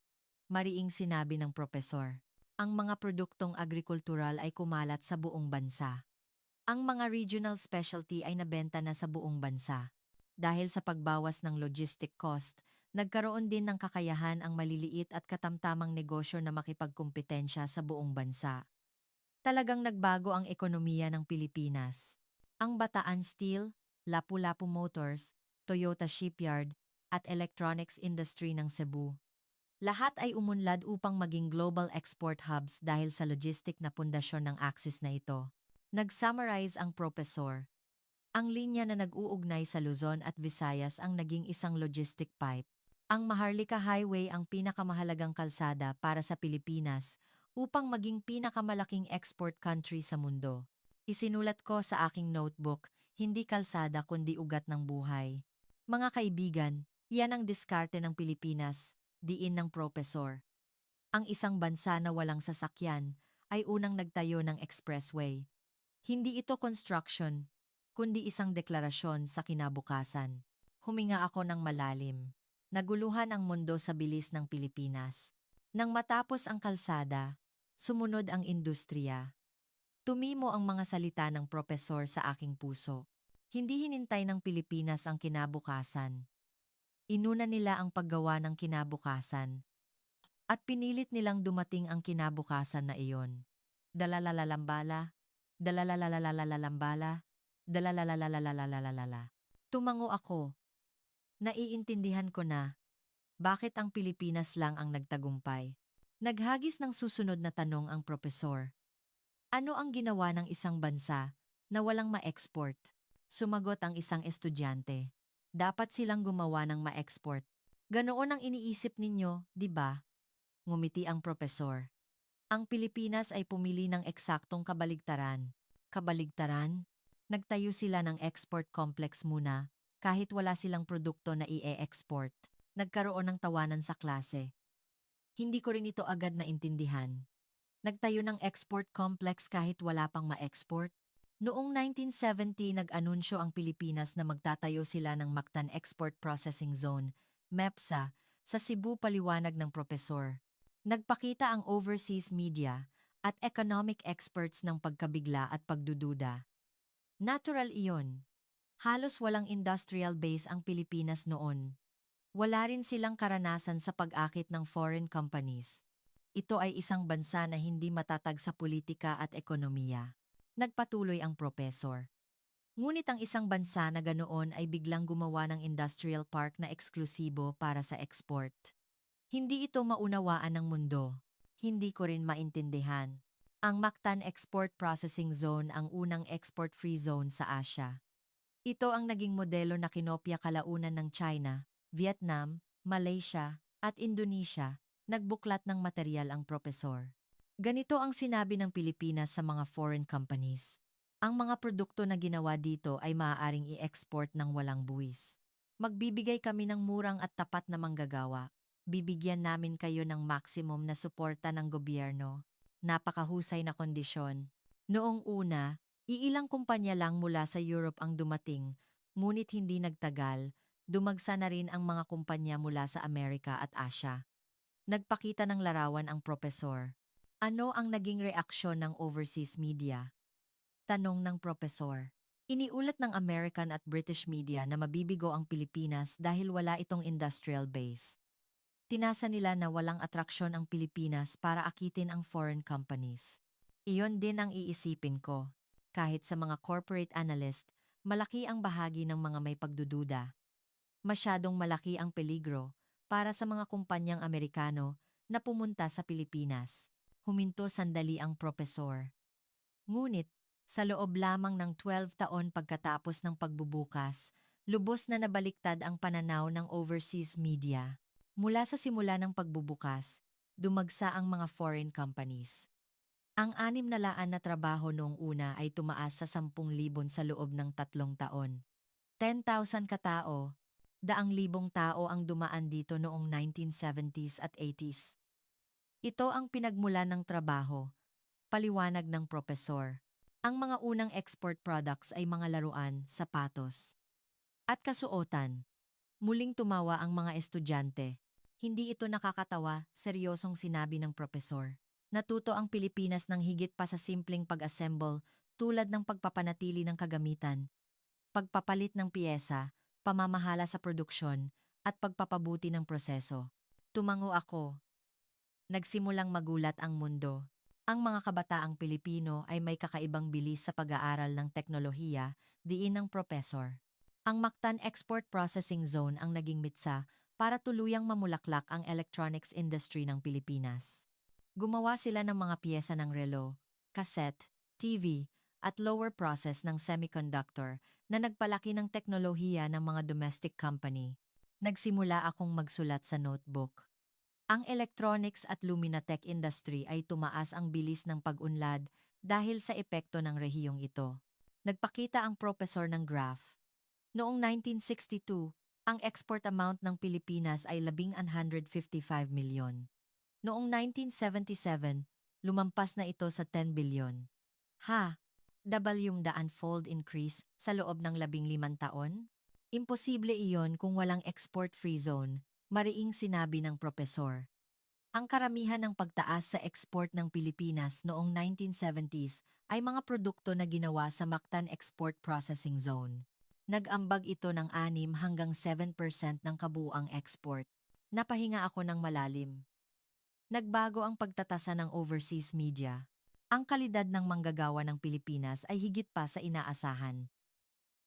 S1: Mariing sinabi ng propesor. Ang mga produktong agrikultural ay kumalat sa buong bansa. Ang mga regional specialty ay nabenta na sa buong bansa. Dahil sa pagbawas ng logistic cost, nagkaroon din ng kakayahan ang maliliit at katamtamang negosyo na makipagkumpetensya sa buong bansa. Talagang nagbago ang ekonomiya ng Pilipinas. Ang Bataan Steel, Lapu-Lapu Motors, Toyota Shipyard, at electronics industry ng Cebu. Lahat ay umunlad upang maging global export hubs dahil sa logistic na pundasyon ng aksis na ito. Nag-summarize ang propesor. Ang linya na nag-uugnay sa Luzon at Visayas ang naging isang logistic pipe. Ang Maharlika Highway ang pinakamahalagang kalsada para sa Pilipinas upang maging pinakamalaking export country sa mundo. Isinulat ko sa aking notebook, hindi kalsada kundi ugat ng buhay. Mga kaibigan, yan ang diskarte ng Pilipinas. Diin ng propesor. Ang isang bansa na walang sasakyan ay unang nagtayo ng expressway. Hindi ito construction, kundi isang deklarasyon sa kinabukasan. Huminga ako ng malalim. Naguluhan ang mundo sa bilis ng Pilipinas. Nang matapos ang kalsada, sumunod ang industriya. Tumimo ang mga salita ng propesor sa aking puso. Hindi hinintay ng Pilipinas ang kinabukasan. Inuna nila ang paggawa ng kinabukasan. At pinilit nilang dumating ang kinabukasan na iyon. Dalalalalambala, dalalalalalalalambala, dalalalalalalalala. Tumango ako. Naiintindihan ko na bakit ang Pilipinas lang ang nagtagumpay. Naghagis ng susunod na tanong ang propesor. Ano ang ginawa ng isang bansa na walang ma-export? Sumagot ang isang estudyante. Dapat silang gumawa ng ma-export. Ganoon ang iniisip ninyo, di ba? Ngumiti ang propesor. Ang Pilipinas ay pumili ng eksaktong kabaligtaran. Kabaligtaran? Nagtayo sila ng export complex muna, kahit wala silang produkto na i-export. Nagkaroon ng tawanan sa klase. Hindi ko rin ito agad naintindihan. Nagtayo ng export complex kahit wala pang ma-export? Noong 1970 nag-anunsyo ang Pilipinas na magtatayo sila ng Mactan Export Processing Zone, MEPSA, sa Cebu, paliwanag ng propesor. Nagpakita ang overseas media at economic experts ng pagkabigla at pagdududa. Natural iyon. Halos walang industrial base ang Pilipinas noon. Wala rin silang karanasan sa pag-akit ng foreign companies. Ito ay isang bansa na hindi matatag sa politika at ekonomiya. Nagpatuloy ang propesor. Ngunit ang isang bansa na ganoon ay biglang gumawa ng industrial park na eksklusibo para sa export. Hindi ito maunawaan ng mundo. Hindi ko rin maintindihan. Ang Mactan Export Processing Zone ang unang export-free zone sa Asia. Ito ang naging modelo na kinopya kalaunan ng China, Vietnam, Malaysia, at Indonesia. Nagbuklat ng material ang propesor. Ganito ang sinabi ng Pilipinas sa mga foreign companies. Ang mga produkto na ginawa dito ay maaaring i-export ng walang buwis. Magbibigay kami ng murang at tapat na manggagawa. Bibigyan namin kayo ng maximum na suporta ng gobyerno. Napakahusay na kondisyon. Noong una, iilang kumpanya lang mula sa Europe ang dumating, ngunit hindi nagtagal, dumagsa na rin ang mga kumpanya mula sa Amerika at Asia. Nagpakita ng larawan ang propesor. Ano ang naging reaksyon ng overseas media? Tanong ng propesor. Iniulat ng American at British media na mabibigo ang Pilipinas dahil wala itong industrial base. Tinasa nila na walang atraksyon ang Pilipinas para akitin ang foreign companies. Iyon din ang iisipin ko. Kahit sa mga corporate analyst, malaki ang bahagi ng mga may pagdududa. Masyadong malaki ang peligro para sa mga kumpanyang Amerikano na pumunta sa Pilipinas. Huminto sandali ang propesor. Ngunit, sa loob lamang ng 12 taon pagkatapos ng pagbubukas, lubos na nabaliktad ang pananaw ng overseas media. Mula sa simula ng pagbubukas, dumagsa ang mga foreign companies. Ang 600 na trabaho noong una ay tumaas sa 10,000 sa loob ng 3 taon. 10,000 katao, 100,000 tao ang dumaan dito noong 1970s at 80s. Ito ang pinagmulan ng trabaho, paliwanag ng propesor. Ang mga unang export products ay mga laruan, sapatos, at kasuotan. Muling tumawa ang mga estudyante. Hindi ito nakakatawa, seryosong sinabi ng propesor. Natuto ang Pilipinas ng higit pa sa simpleng pag-assemble tulad ng pagpapanatili ng kagamitan, pagpapalit ng piyesa, pamamahala sa produksyon, at pagpapabuti ng proseso. Tumango ako. Nagsimulang magulat ang mundo. Ang mga kabataang Pilipino ay may kakaibang bilis sa pag-aaral ng teknolohiya, diin ng propesor. Ang Mactan Export Processing Zone ang naging mitsa para tuluyang mamulaklak ang electronics industry ng Pilipinas. Gumawa sila ng mga piyesa ng relo, cassette, TV, at lower process ng semiconductor na nagpalaki ng teknolohiya ng mga domestic company. Nagsimula akong magsulat sa notebook. Ang electronics at Luminatech industry ay tumaas ang bilis ng pag-unlad dahil sa epekto ng rehiyong ito. Nagpakita ang propesor ng graph. Noong 1962, ang export amount ng Pilipinas ay 1,155 milyon. Noong 1977, lumampas na ito sa 10 bilyon. Ha! 200-fold increase sa loob ng 15 taon? Imposible iyon kung walang export-free zone, mariing sinabi ng propesor. Ang karamihan ng pagtaas sa export ng Pilipinas noong 1970s ay mga produkto na ginawa sa Mactan Export Processing Zone. Nag-ambag ito ng 6 hanggang 7% ng kabuuang export. Napahinga ako ng malalim. Nagbago ang pagtatasa ng overseas media. Ang kalidad ng manggagawa ng Pilipinas ay higit pa sa inaasahan.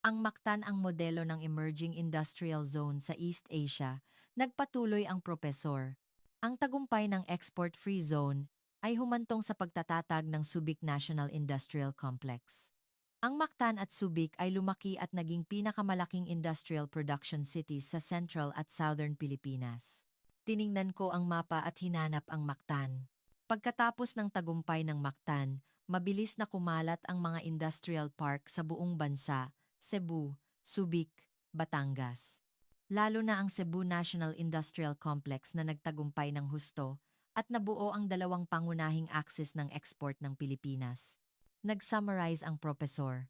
S1: Ang Mactan ang modelo ng emerging industrial zone sa East Asia, nagpatuloy ang propesor. Ang tagumpay ng export-free zone ay humantong sa pagtatatag ng Subic National Industrial Complex. Ang Mactan at Subic ay lumaki at naging pinakamalaking industrial production cities sa Central at Southern Pilipinas. Tiningnan ko ang mapa at hinanap ang Mactan. Pagkatapos ng tagumpay ng Mactan, mabilis na kumalat ang mga industrial park sa buong bansa, Cebu, Subic, Batangas. Lalo na ang Cebu National Industrial Complex na nagtagumpay ng husto at nabuo ang dalawang pangunahing akses ng export ng Pilipinas. Nag-summarize ang propesor.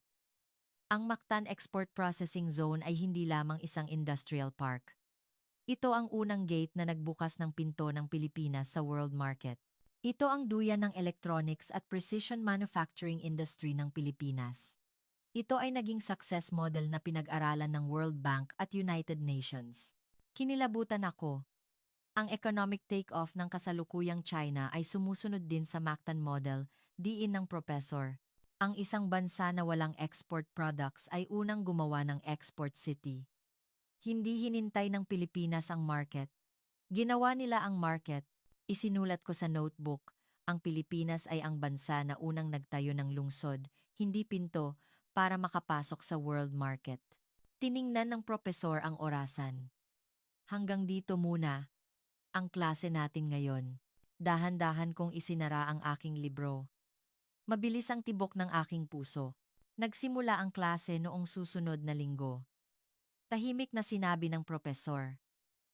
S1: Ang Mactan Export Processing Zone ay hindi lamang isang industrial park. Ito ang unang gate na nagbukas ng pinto ng Pilipinas sa world market. Ito ang duyan ng electronics at precision manufacturing industry ng Pilipinas. Ito ay naging success model na pinag-aralan ng World Bank at United Nations. Kinilabutan ako. Ang economic take-off ng kasalukuyang China ay sumusunod din sa Mactan model, diin ng propesor. Ang isang bansa na walang export products ay unang gumawa ng export city. Hindi hinintay ng Pilipinas ang market. Ginawa nila ang market. Isinulat ko sa notebook, ang Pilipinas ay ang bansa na unang nagtayo ng lungsod, hindi pinto, para makapasok sa world market. Tiningnan ng propesor ang orasan. Hanggang dito muna ang klase natin ngayon. Dahan-dahan kong isinara ang aking libro. Mabilis ang tibok ng aking puso. Nagsimula ang klase noong susunod na linggo. Tahimik na sinabi ng propesor.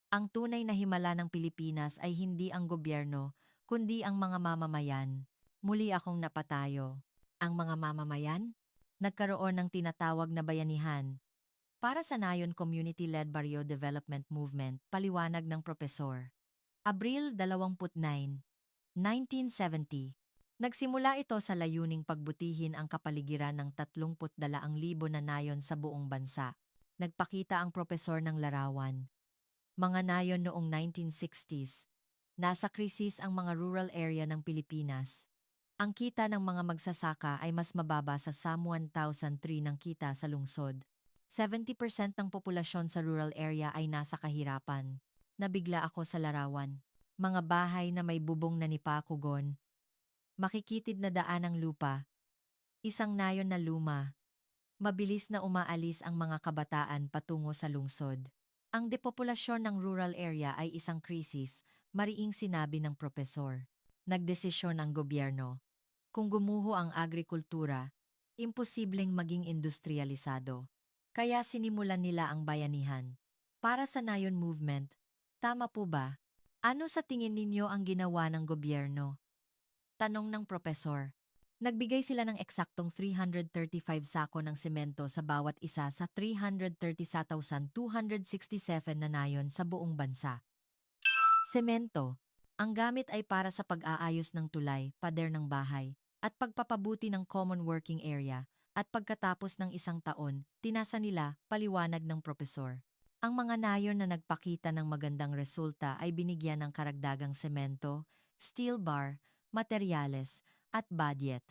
S1: Ang tunay na himala ng Pilipinas ay hindi ang gobyerno, kundi ang mga mamamayan. Muli akong napatayo. Ang mga mamamayan? Nagkaroon ng tinatawag na bayanihan. Para sa Nayon Community-led Barrio Development Movement, paliwanag ng propesor. Abril 29, 1970. Nagsimula ito sa layuning pagbutihin ang kapaligiran ng 32,000 na nayon sa buong bansa. Nagpakita ang propesor ng larawan. Mga nayon noong 1960s. Nasa krisis ang mga rural area ng Pilipinas. Ang kita ng mga magsasaka ay mas mababa sa Sam 1003 ng kita sa lungsod. 70% ng populasyon sa rural area ay nasa kahirapan. Nabigla ako sa larawan. Mga bahay na may bubong na nipakugon. Makikitid na daan ng lupa. Isang nayon na luma. Mabilis na umaalis ang mga kabataan patungo sa lungsod. Ang depopulasyon ng rural area ay isang krisis, mariing sinabi ng propesor. Nagdesisyon ang gobyerno. Kung gumuho ang agrikultura, imposibleng maging industrialisado. Kaya sinimulan nila ang bayanihan. Para sa Nayon Movement, tama po ba? Ano sa tingin ninyo ang ginawa ng gobyerno? Tanong ng propesor. Nagbigay sila ng eksaktong 335 sako ng semento sa bawat isa sa 330,267 na nayon sa buong bansa. Semento. Ang gamit ay para sa pag-aayos ng tulay, pader ng bahay, at pagpapabuti ng common working area, at pagkatapos ng isang taon, tinasa nila, paliwanag ng propesor. Ang mga nayon na nagpakita ng magandang resulta ay binigyan ng karagdagang semento, steel bar, materyales, at budget.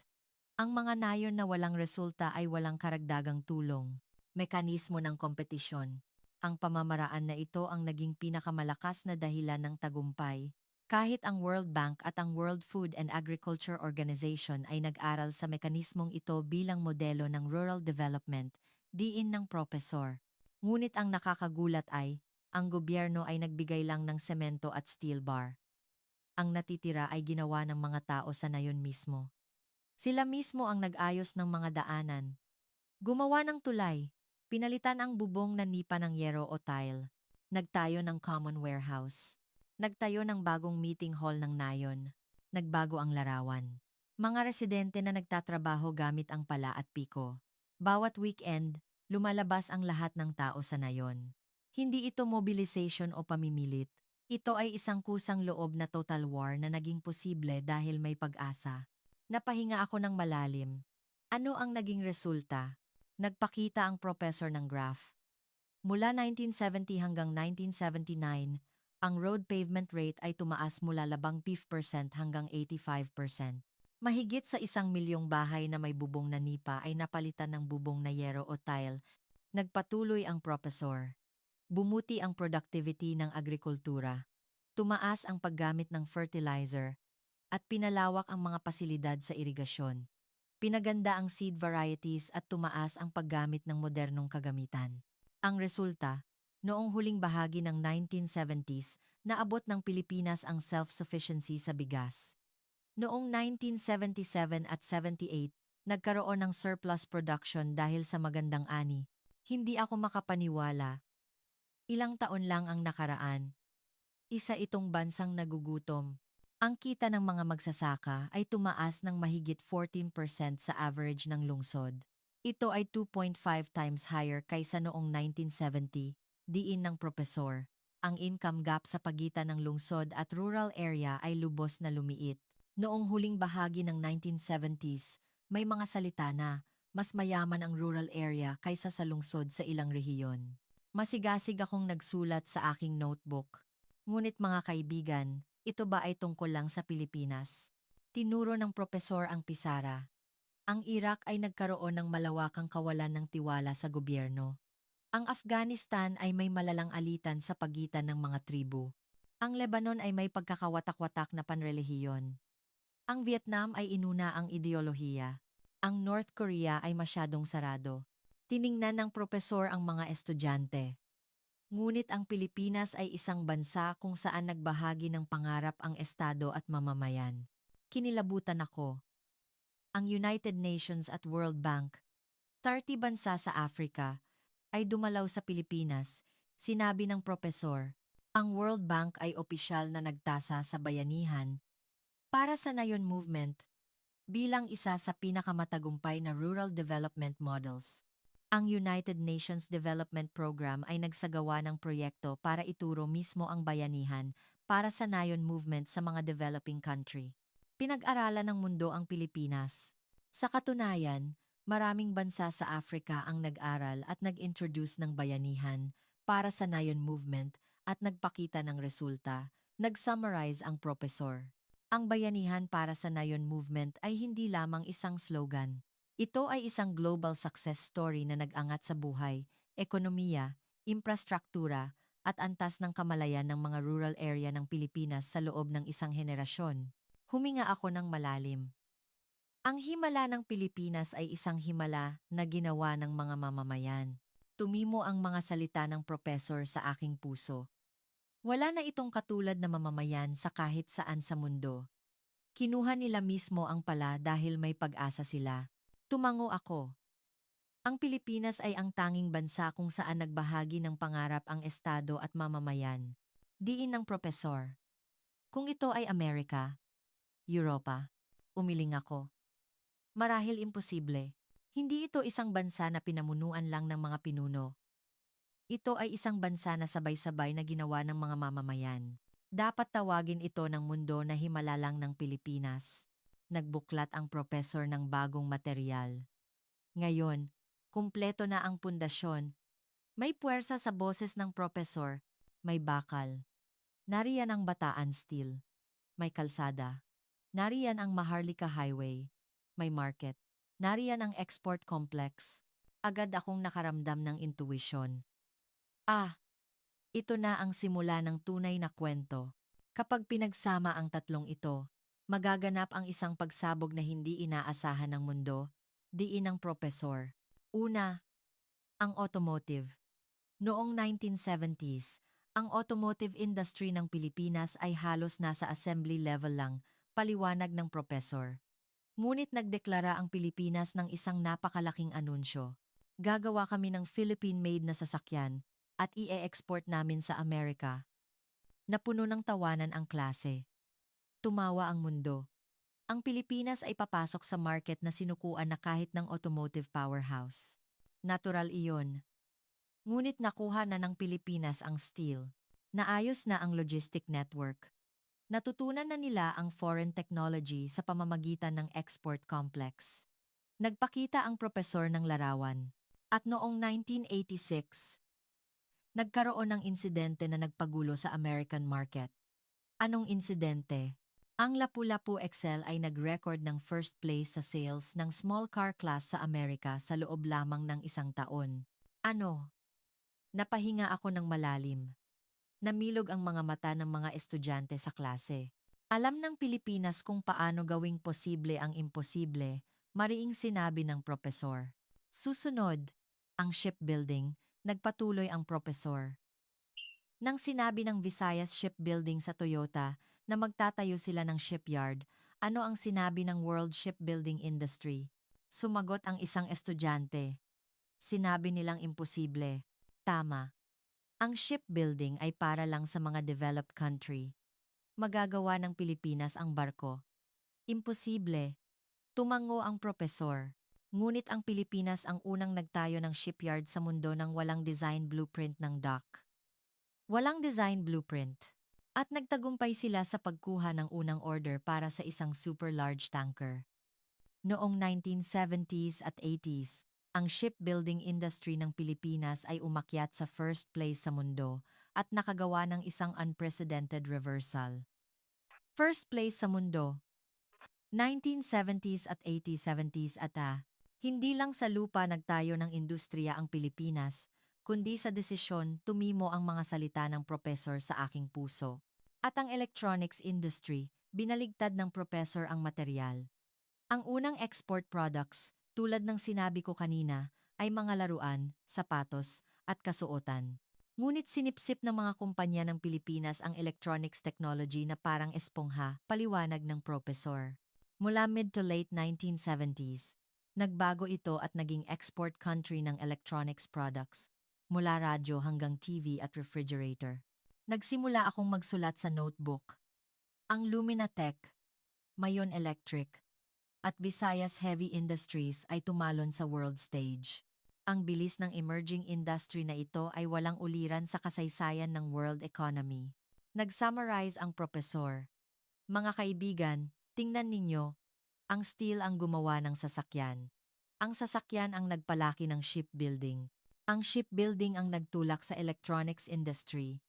S1: Ang mga nayon na walang resulta ay walang karagdagang tulong. Mekanismo ng kompetisyon. Ang pamamaraan na ito ang naging pinakamalakas na dahilan ng tagumpay. Kahit ang World Bank at ang World Food and Agriculture Organization ay nag-aral sa mekanismong ito bilang modelo ng rural development, diin ng propesor. Ngunit ang nakakagulat ay, ang gobyerno ay nagbigay lang ng semento at steel bar. Ang natitira ay ginawa ng mga tao sa nayon mismo. Sila mismo ang nag-ayos ng mga daanan. Gumawa ng tulay, pinalitan ang bubong na nipa ng yero o tile. Nagtayo ng common warehouse. Nagtayo ng bagong meeting hall ng nayon. Nagbago ang larawan. Mga residente na nagtatrabaho gamit ang pala at piko. Bawat weekend, lumalabas ang lahat ng tao sa nayon. Hindi ito mobilization o pamimilit. Ito ay isang kusang loob na total war na naging posible dahil may pag-asa. Napahinga ako ng malalim. Ano ang naging resulta? Nagpakita ang professor ng graph. Mula 1970 hanggang 1979, ang road pavement rate ay tumaas mula 15% hanggang 85%. Mahigit sa 1 milyong bahay na may bubong na nipa ay napalitan ng bubong na yero o tile. Nagpatuloy ang professor. Bumuti ang productivity ng agrikultura. Tumaas ang paggamit ng fertilizer at pinalawak ang mga pasilidad sa irigasyon. Pinaganda ang seed varieties at tumaas ang paggamit ng modernong kagamitan. Ang resulta, noong huling bahagi ng 1970s, naabot ng Pilipinas ang self-sufficiency sa bigas. Noong 1977 at 78, nagkaroon ng surplus production dahil sa magandang ani. Hindi ako makapaniwala. Ilang taon lang ang nakaraan. Isa itong bansang nagugutom. Ang kita ng mga magsasaka ay tumaas ng mahigit 14% sa average ng lungsod. Ito ay 2.5 times higher kaysa noong 1970, diin ng propesor. Ang income gap sa pagitan ng lungsod at rural area ay lubos na lumiit. Noong huling bahagi ng 1970s, may mga salita na mas mayaman ang rural area kaysa sa lungsod sa ilang rehiyon. Masigasig akong nagsulat sa aking notebook. Ngunit mga kaibigan, ito ba ay tungkol lang sa Pilipinas? Tinuro ng propesor ang pisara. Ang Iraq ay nagkaroon ng malawakang kawalan ng tiwala sa gobyerno. Ang Afghanistan ay may malalang alitan sa pagitan ng mga tribu. Ang Lebanon ay may pagkakawatak-watak na panrelihiyon. Ang Vietnam ay inuna ang ideolohiya. Ang North Korea ay masyadong sarado. Tiningnan ng propesor ang mga estudyante. Ngunit ang Pilipinas ay isang bansa kung saan nagbahagi ng pangarap ang estado at mamamayan. Kinilabutan ako. Ang United Nations at World Bank, 30 bansa sa Africa, ay dumalaw sa Pilipinas, sinabi ng propesor. Ang World Bank ay opisyal na nagtasa sa bayanihan para sa Nayon Movement bilang isa sa pinakamatagumpay na rural development models. Ang United Nations Development Program ay nagsagawa ng proyekto para ituro mismo ang bayanihan para sa Nayon Movement sa mga developing country. Pinag-aralan ng mundo ang Pilipinas. Sa katunayan, maraming bansa sa Africa ang nag-aral at nag-introduce ng bayanihan para sa Nayon Movement at nagpakita ng resulta, nag-summarize ang propesor. Ang bayanihan para sa Nayon Movement ay hindi lamang isang slogan. Ito ay isang global success story na nag-angat sa buhay, ekonomiya, infrastruktura, at antas ng kamalayan ng mga rural area ng Pilipinas sa loob ng isang henerasyon. Huminga ako ng malalim. Ang himala ng Pilipinas ay isang himala na ginawa ng mga mamamayan. Tumimo ang mga salita ng propesor sa aking puso. Wala na itong katulad na mamamayan sa kahit saan sa mundo. Kinuha nila mismo ang pala dahil may pag-asa sila. Tumango ako. Ang Pilipinas ay ang tanging bansa kung saan nagbahagi ng pangarap ang estado at mamamayan. Diin ng propesor. Kung ito ay Amerika, Europa, umiling ako. Marahil imposible. Hindi ito isang bansa na pinamunuan lang ng mga pinuno. Ito ay isang bansa na sabay-sabay na ginawa ng mga mamamayan. Dapat tawagin ito ng mundo na himala lang ng Pilipinas. Nagbuklat ang propesor ng bagong material. Ngayon, kumpleto na ang pundasyon. May puwersa sa boses ng propesor, may bakal. Nariyan ang Bataan Steel. May kalsada. Nariyan ang Maharlika Highway. May market. Nariyan ang export complex. Agad akong nakaramdam ng intuition. Ah, ito na ang simula ng tunay na kwento. Kapag pinagsama ang tatlong ito, magaganap ang isang pagsabog na hindi inaasahan ng mundo, diin ng propesor. Una, ang automotive. Noong 1970s, ang automotive industry ng Pilipinas ay halos nasa assembly level lang, paliwanag ng propesor. Ngunit nagdeklara ang Pilipinas ng isang napakalaking anunsyo. Gagawa kami ng Philippine-made na sasakyan at i-export namin sa Amerika. Napuno ng tawanan ang klase. Tumawa ang mundo. Ang Pilipinas ay papasok sa market na sinukuan na kahit ng automotive powerhouse. Natural iyon. Ngunit nakuha na ng Pilipinas ang steel. Naayos na ang logistic network. Natutunan na nila ang foreign technology sa pamamagitan ng export complex. Nagpakita ang propesor ng larawan. At noong 1986, nagkaroon ng insidente na nagpagulo sa American market. Anong insidente? Ang Lapu-Lapu Excel ay nag-record ng first place sa sales ng small car class sa Amerika sa loob lamang ng isang taon. Ano? Napahinga ako ng malalim. Namilog ang mga mata ng mga estudyante sa klase. Alam ng Pilipinas kung paano gawing posible ang imposible, mariing sinabi ng propesor. Susunod, ang shipbuilding, nagpatuloy ang propesor. Nang sinabi ng Visayas Shipbuilding sa Toyota na magtatayo sila ng shipyard, ano ang sinabi ng World Shipbuilding Industry? Sumagot ang isang estudyante. Sinabi nilang imposible. Tama. Ang shipbuilding ay para lang sa mga developed country. Magagawa ng Pilipinas ang barko. Imposible. Tumango ang propesor. Ngunit ang Pilipinas ang unang nagtayo ng shipyard sa mundo nang walang design blueprint ng dock. Walang design blueprint. At nagtagumpay sila sa pagkuha ng unang order para sa isang super large tanker. Noong 1970s at 80s, ang shipbuilding industry ng Pilipinas ay umakyat sa first place sa mundo at nakagawa ng isang unprecedented reversal. First place sa mundo. 1970s at 80s at hindi lang sa lupa nagtayo ng industriya ang Pilipinas, kundi sa desisyon tumimo ang mga salita ng propesor sa aking puso. At ang electronics industry, binaligtad ng propesor ang material. Ang unang export products, tulad ng sinabi ko kanina, ay mga laruan, sapatos, at kasuotan. Ngunit sinipsip ng mga kumpanya ng Pilipinas ang electronics technology na parang espongha, paliwanag ng propesor. Mula mid to late 1970s, nagbago ito at naging export country ng electronics products, mula radyo hanggang TV at refrigerator. Nagsimula akong magsulat sa notebook. Ang Luminatech, Mayon Electric, at Visayas Heavy Industries ay tumalon sa world stage. Ang bilis ng emerging industry na ito ay walang uliran sa kasaysayan ng world economy. Nag-summarize ang propesor. Mga kaibigan, tingnan ninyo, ang steel ang gumawa ng sasakyan. Ang sasakyan ang nagpalaki ng shipbuilding. Ang shipbuilding ang nagtulak sa electronics industry.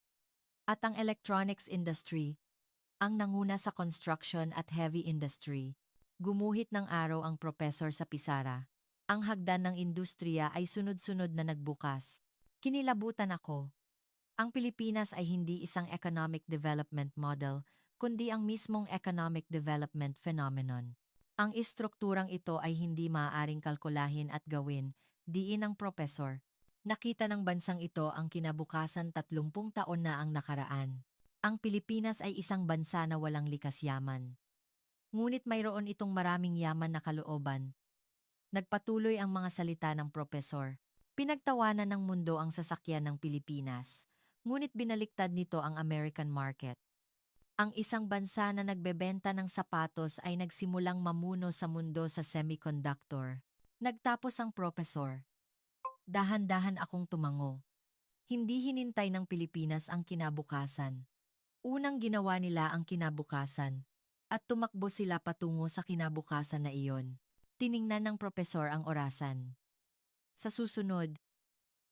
S1: At ang electronics industry, ang nanguna sa construction at heavy industry. Gumuhit ng araw ang propesor sa pisara. Ang hagdan ng industriya ay sunod-sunod na nagbukas. Kinilabutan ako. Ang Pilipinas ay hindi isang economic development model, kundi ang mismong economic development phenomenon. Ang istrukturang ito ay hindi maaaring kalkulahin at gawin, diin ng propesor. Nakita ng bansang ito ang kinabukasan 30 taon na ang nakaraan. Ang Pilipinas ay isang bansa na walang likas yaman. Ngunit mayroon itong maraming yaman na kalooban. Nagpatuloy ang mga salita ng propesor. Pinagtawanan ng mundo ang sasakyan ng Pilipinas, ngunit binaliktad nito ang American market. Ang isang bansa na nagbebenta ng sapatos ay nagsimulang mamuno sa mundo sa semiconductor. Nagtapos ang propesor. Dahan-dahan akong tumango. Hindi hinintay ng Pilipinas ang kinabukasan. Unang ginawa nila ang kinabukasan. At tumakbo sila patungo sa kinabukasan na iyon. Tiningnan ng propesor ang orasan. Sa susunod,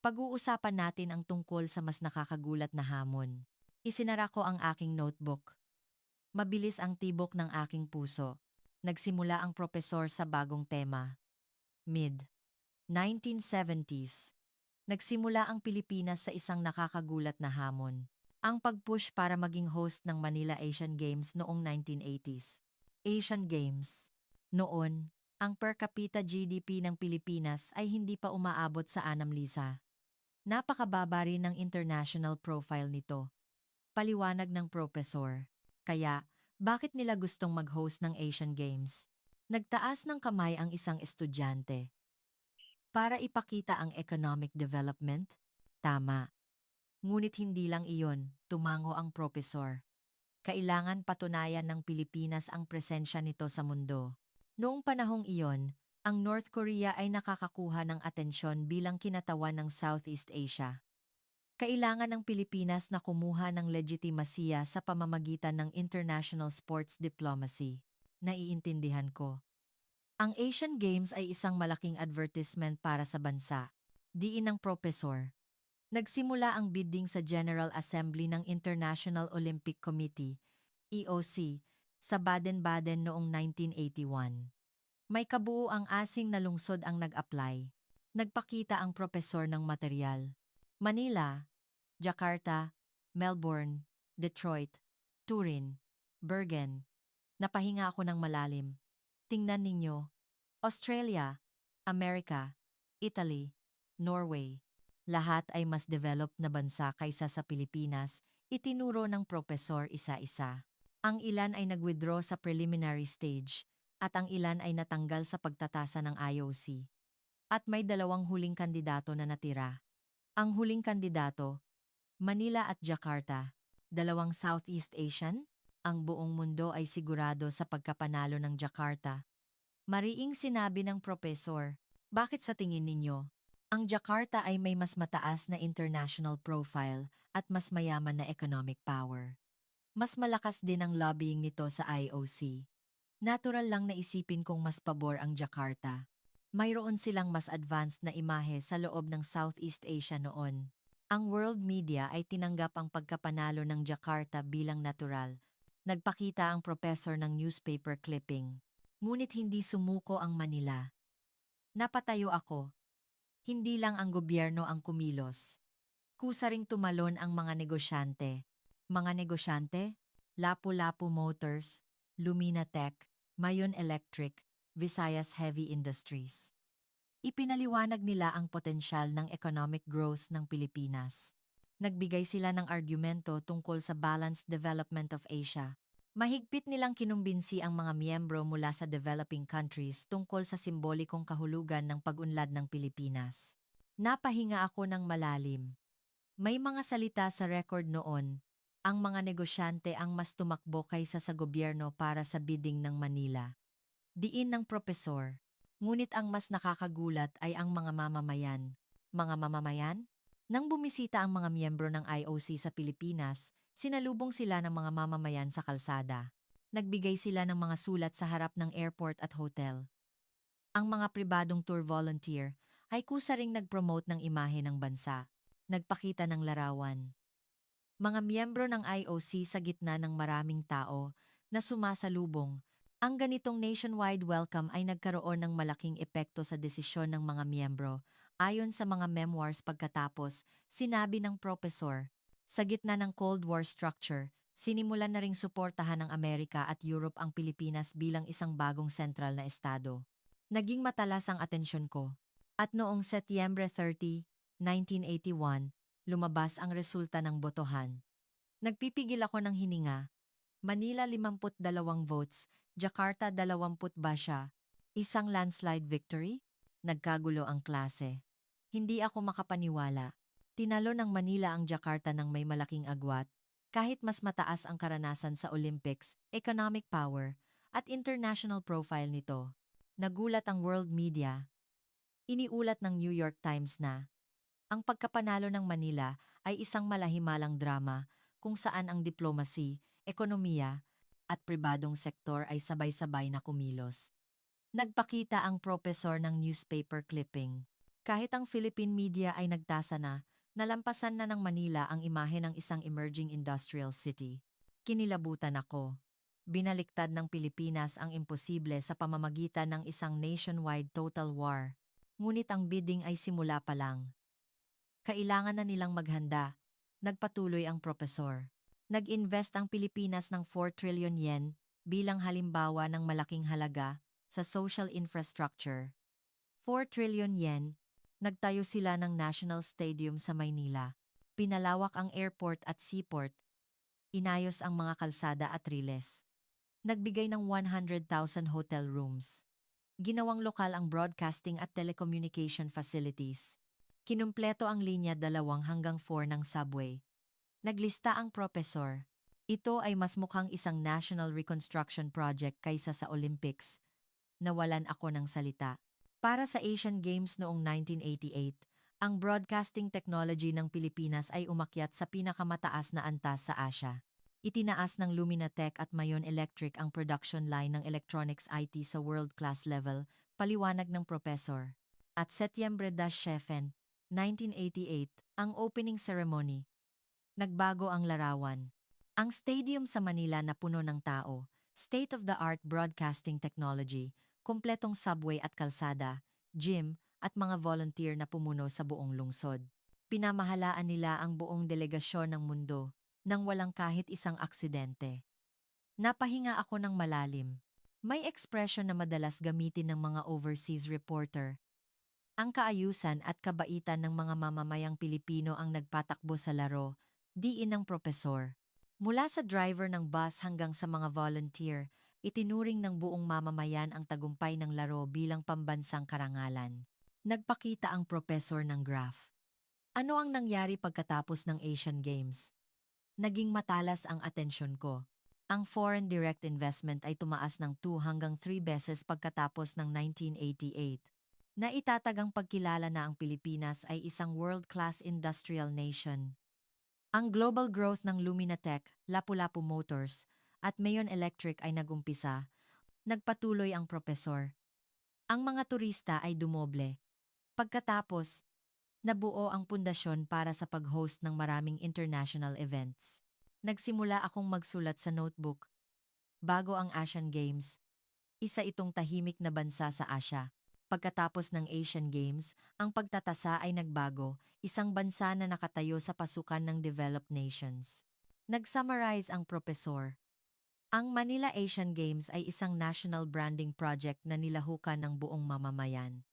S1: pag-uusapan natin ang tungkol sa mas nakakagulat na hamon. Isinara ko ang aking notebook. Mabilis ang tibok ng aking puso. Nagsimula ang propesor sa bagong tema. Mid-1970s. Nagsimula ang Pilipinas sa isang nakakagulat na hamon. Ang pag-push para maging host ng Manila Asian Games noong 1980s. Asian Games. Noon, ang per capita GDP ng Pilipinas ay hindi pa umaabot sa 6,000. Napakababa rin ng international profile nito. Paliwanag ng propesor. Kaya, bakit nila gustong mag-host ng Asian Games? Nagtaas ng kamay ang isang estudyante. Para ipakita ang economic development? Tama. Ngunit hindi lang iyon, tumango ang propesor. Kailangan patunayan ng Pilipinas ang presensya nito sa mundo. Noong panahong iyon, ang North Korea ay nakakakuha ng atensyon bilang kinatawan ng Southeast Asia. Kailangan ng Pilipinas na kumuha ng legitimasiya sa pamamagitan ng international sports diplomacy. Naiintindihan ko. Ang Asian Games ay isang malaking advertisement para sa bansa. Diin ng propesor. Nagsimula ang bidding sa General Assembly ng International Olympic Committee, EOC, sa Baden-Baden noong 1981. May kabuuang asing na lungsod ang nag-apply. Nagpakita ang propesor ng material. Manila, Jakarta, Melbourne, Detroit, Turin, Bergen. Napahinga ako ng malalim. Tingnan ninyo. Australia, Amerika, Italy, Norway. Lahat ay mas developed na bansa kaysa sa Pilipinas, itinuro ng propesor isa-isa. Ang ilan ay nag-withdraw sa preliminary stage, at ang ilan ay natanggal sa pagtatasa ng IOC. At may dalawang huling kandidato na natira. Ang huling kandidato, Manila at Jakarta, dalawang Southeast Asian, ang buong mundo ay sigurado sa pagkapanalo ng Jakarta. Mariing sinabi ng propesor, bakit sa tingin ninyo? Ang Jakarta ay may mas mataas na international profile at mas mayaman na economic power. Mas malakas din ang lobbying nito sa IOC. Natural lang na isipin kong mas pabor ang Jakarta. Mayroon silang mas advanced na imahe sa loob ng Southeast Asia noon. Ang world media ay tinanggap ang pagkapanalo ng Jakarta bilang natural. Nagpakita ang professor ng newspaper clipping. Ngunit hindi sumuko ang Manila. Napatayo ako. Hindi lang ang gobyerno ang kumilos. Kusa ring tumalon ang mga negosyante. Mga negosyante? Lapu-Lapu Motors, Lumina Tech, Mayon Electric, Visayas Heavy Industries. Ipinaliwanag nila ang potensyal ng economic growth ng Pilipinas. Nagbigay sila ng argumento tungkol sa balanced development of Asia. Mahigpit nilang kinumbinsi ang mga miyembro mula sa developing countries tungkol sa simbolikong kahulugan ng pag-unlad ng Pilipinas. Napahinga ako ng malalim. May mga salita sa record noon, ang mga negosyante ang mas tumakbo kaysa sa gobyerno para sa bidding ng Manila. Diin ng propesor. Ngunit ang mas nakakagulat ay ang mga mamamayan. Mga mamamayan? Nang bumisita ang mga miyembro ng IOC sa Pilipinas, sinalubong sila ng mga mamamayan sa kalsada. Nagbigay sila ng mga sulat sa harap ng airport at hotel. Ang mga pribadong tour volunteer ay kusa ring nag-promote ng imahe ng bansa. Nagpakita ng larawan. Mga miyembro ng IOC sa gitna ng maraming tao na sumasalubong. Ang ganitong nationwide welcome ay nagkaroon ng malaking epekto sa desisyon ng mga miyembro. Ayon sa mga memoirs pagkatapos, sinabi ng propesor, sa gitna ng Cold War structure, sinimulan na ring suportahan ng Amerika at Europe ang Pilipinas bilang isang bagong sentral na estado. Naging matalas ang atensyon ko. At noong Setyembre 30, 1981, lumabas ang resulta ng botohan. Nagpipigil ako ng hininga. Manila 52 votes, Jakarta 20 ba siya? Isang landslide victory? Nagkagulo ang klase. Hindi ako makapaniwala. Tinalo ng Manila ang Jakarta ng may malaking agwat. Kahit mas mataas ang karanasan sa Olympics, economic power, at international profile nito. Nagulat ang world media. Iniulat ng New York Times na ang pagkapanalo ng Manila ay isang malahimalang drama kung saan ang diplomacy, ekonomiya, at pribadong sektor ay sabay-sabay na kumilos. Nagpakita ang propesor ng newspaper clipping. Kahit ang Philippine media ay nagtasa na, nalampasan na ng Manila ang imahe ng isang emerging industrial city. Kinilabutan ako. Binaliktad ng Pilipinas ang imposible sa pamamagitan ng isang nationwide total war. Ngunit ang bidding ay simula pa lang. Kailangan na nilang maghanda, nagpatuloy ang propesor. Nag-invest ang Pilipinas ng 4 trillion yen bilang halimbawa ng malaking halaga sa social infrastructure. 4 trillion yen, nagtayo sila ng National Stadium sa Maynila. Pinalawak ang airport at seaport. Inayos ang mga kalsada at riles. Nagbigay ng 100,000 hotel rooms. Ginawang lokal ang broadcasting at telecommunication facilities. Kinumpleto ang linya 2 hanggang 4 ng subway. Naglista ang propesor. Ito ay mas mukhang isang national reconstruction project kaysa sa Olympics. Nawalan ako ng salita. Para sa Asian Games noong 1988, ang broadcasting technology ng Pilipinas ay umakyat sa pinakamataas na antas sa Asia. Itinaas ng Luminatech at Mayon Electric ang production line ng electronics IT sa world-class level, paliwanag ng professor. At Setyembre-7, 1988, ang opening ceremony. Nagbago ang larawan. Ang stadium sa Manila na puno ng tao, state-of-the-art broadcasting technology, kumpletong subway at kalsada, gym, at mga volunteer na pumuno sa buong lungsod. Pinamahalaan nila ang buong delegasyon ng mundo nang walang kahit isang aksidente. Napahinga ako ng malalim. May ekspresyon na madalas gamitin ng mga overseas reporter. Ang kaayusan at kabaitan ng mga mamamayang Pilipino ang nagpatakbo sa laro, diin ng propesor. Mula sa driver ng bus hanggang sa mga volunteer, itinuring ng buong mamamayan ang tagumpay ng laro bilang pambansang karangalan. Nagpakita ang propesor ng graph. Ano ang nangyari pagkatapos ng Asian Games? Naging matalas ang atensyon ko. Ang foreign direct investment ay tumaas ng 2 hanggang 3 beses pagkatapos ng 1988. Naitatagang pagkilala na ang Pilipinas ay isang world-class industrial nation. Ang global growth ng Luminatech, Lapu-Lapu Motors, at Mayon Electric ay nagumpisa. Nagpatuloy ang propesor. Ang mga turista ay dumoble. Pagkatapos, nabuo ang pundasyon para sa pag-host ng maraming international events. Nagsimula akong magsulat sa notebook. Bago ang Asian Games, isa itong tahimik na bansa sa Asia. Pagkatapos ng Asian Games, ang pagtatasa ay nagbago, isang bansa na nakatayo sa pasukan ng developed nations. Nag-summarize ang propesor. Ang Manila Asian Games ay isang national branding project na nilahukan ng buong mamamayan.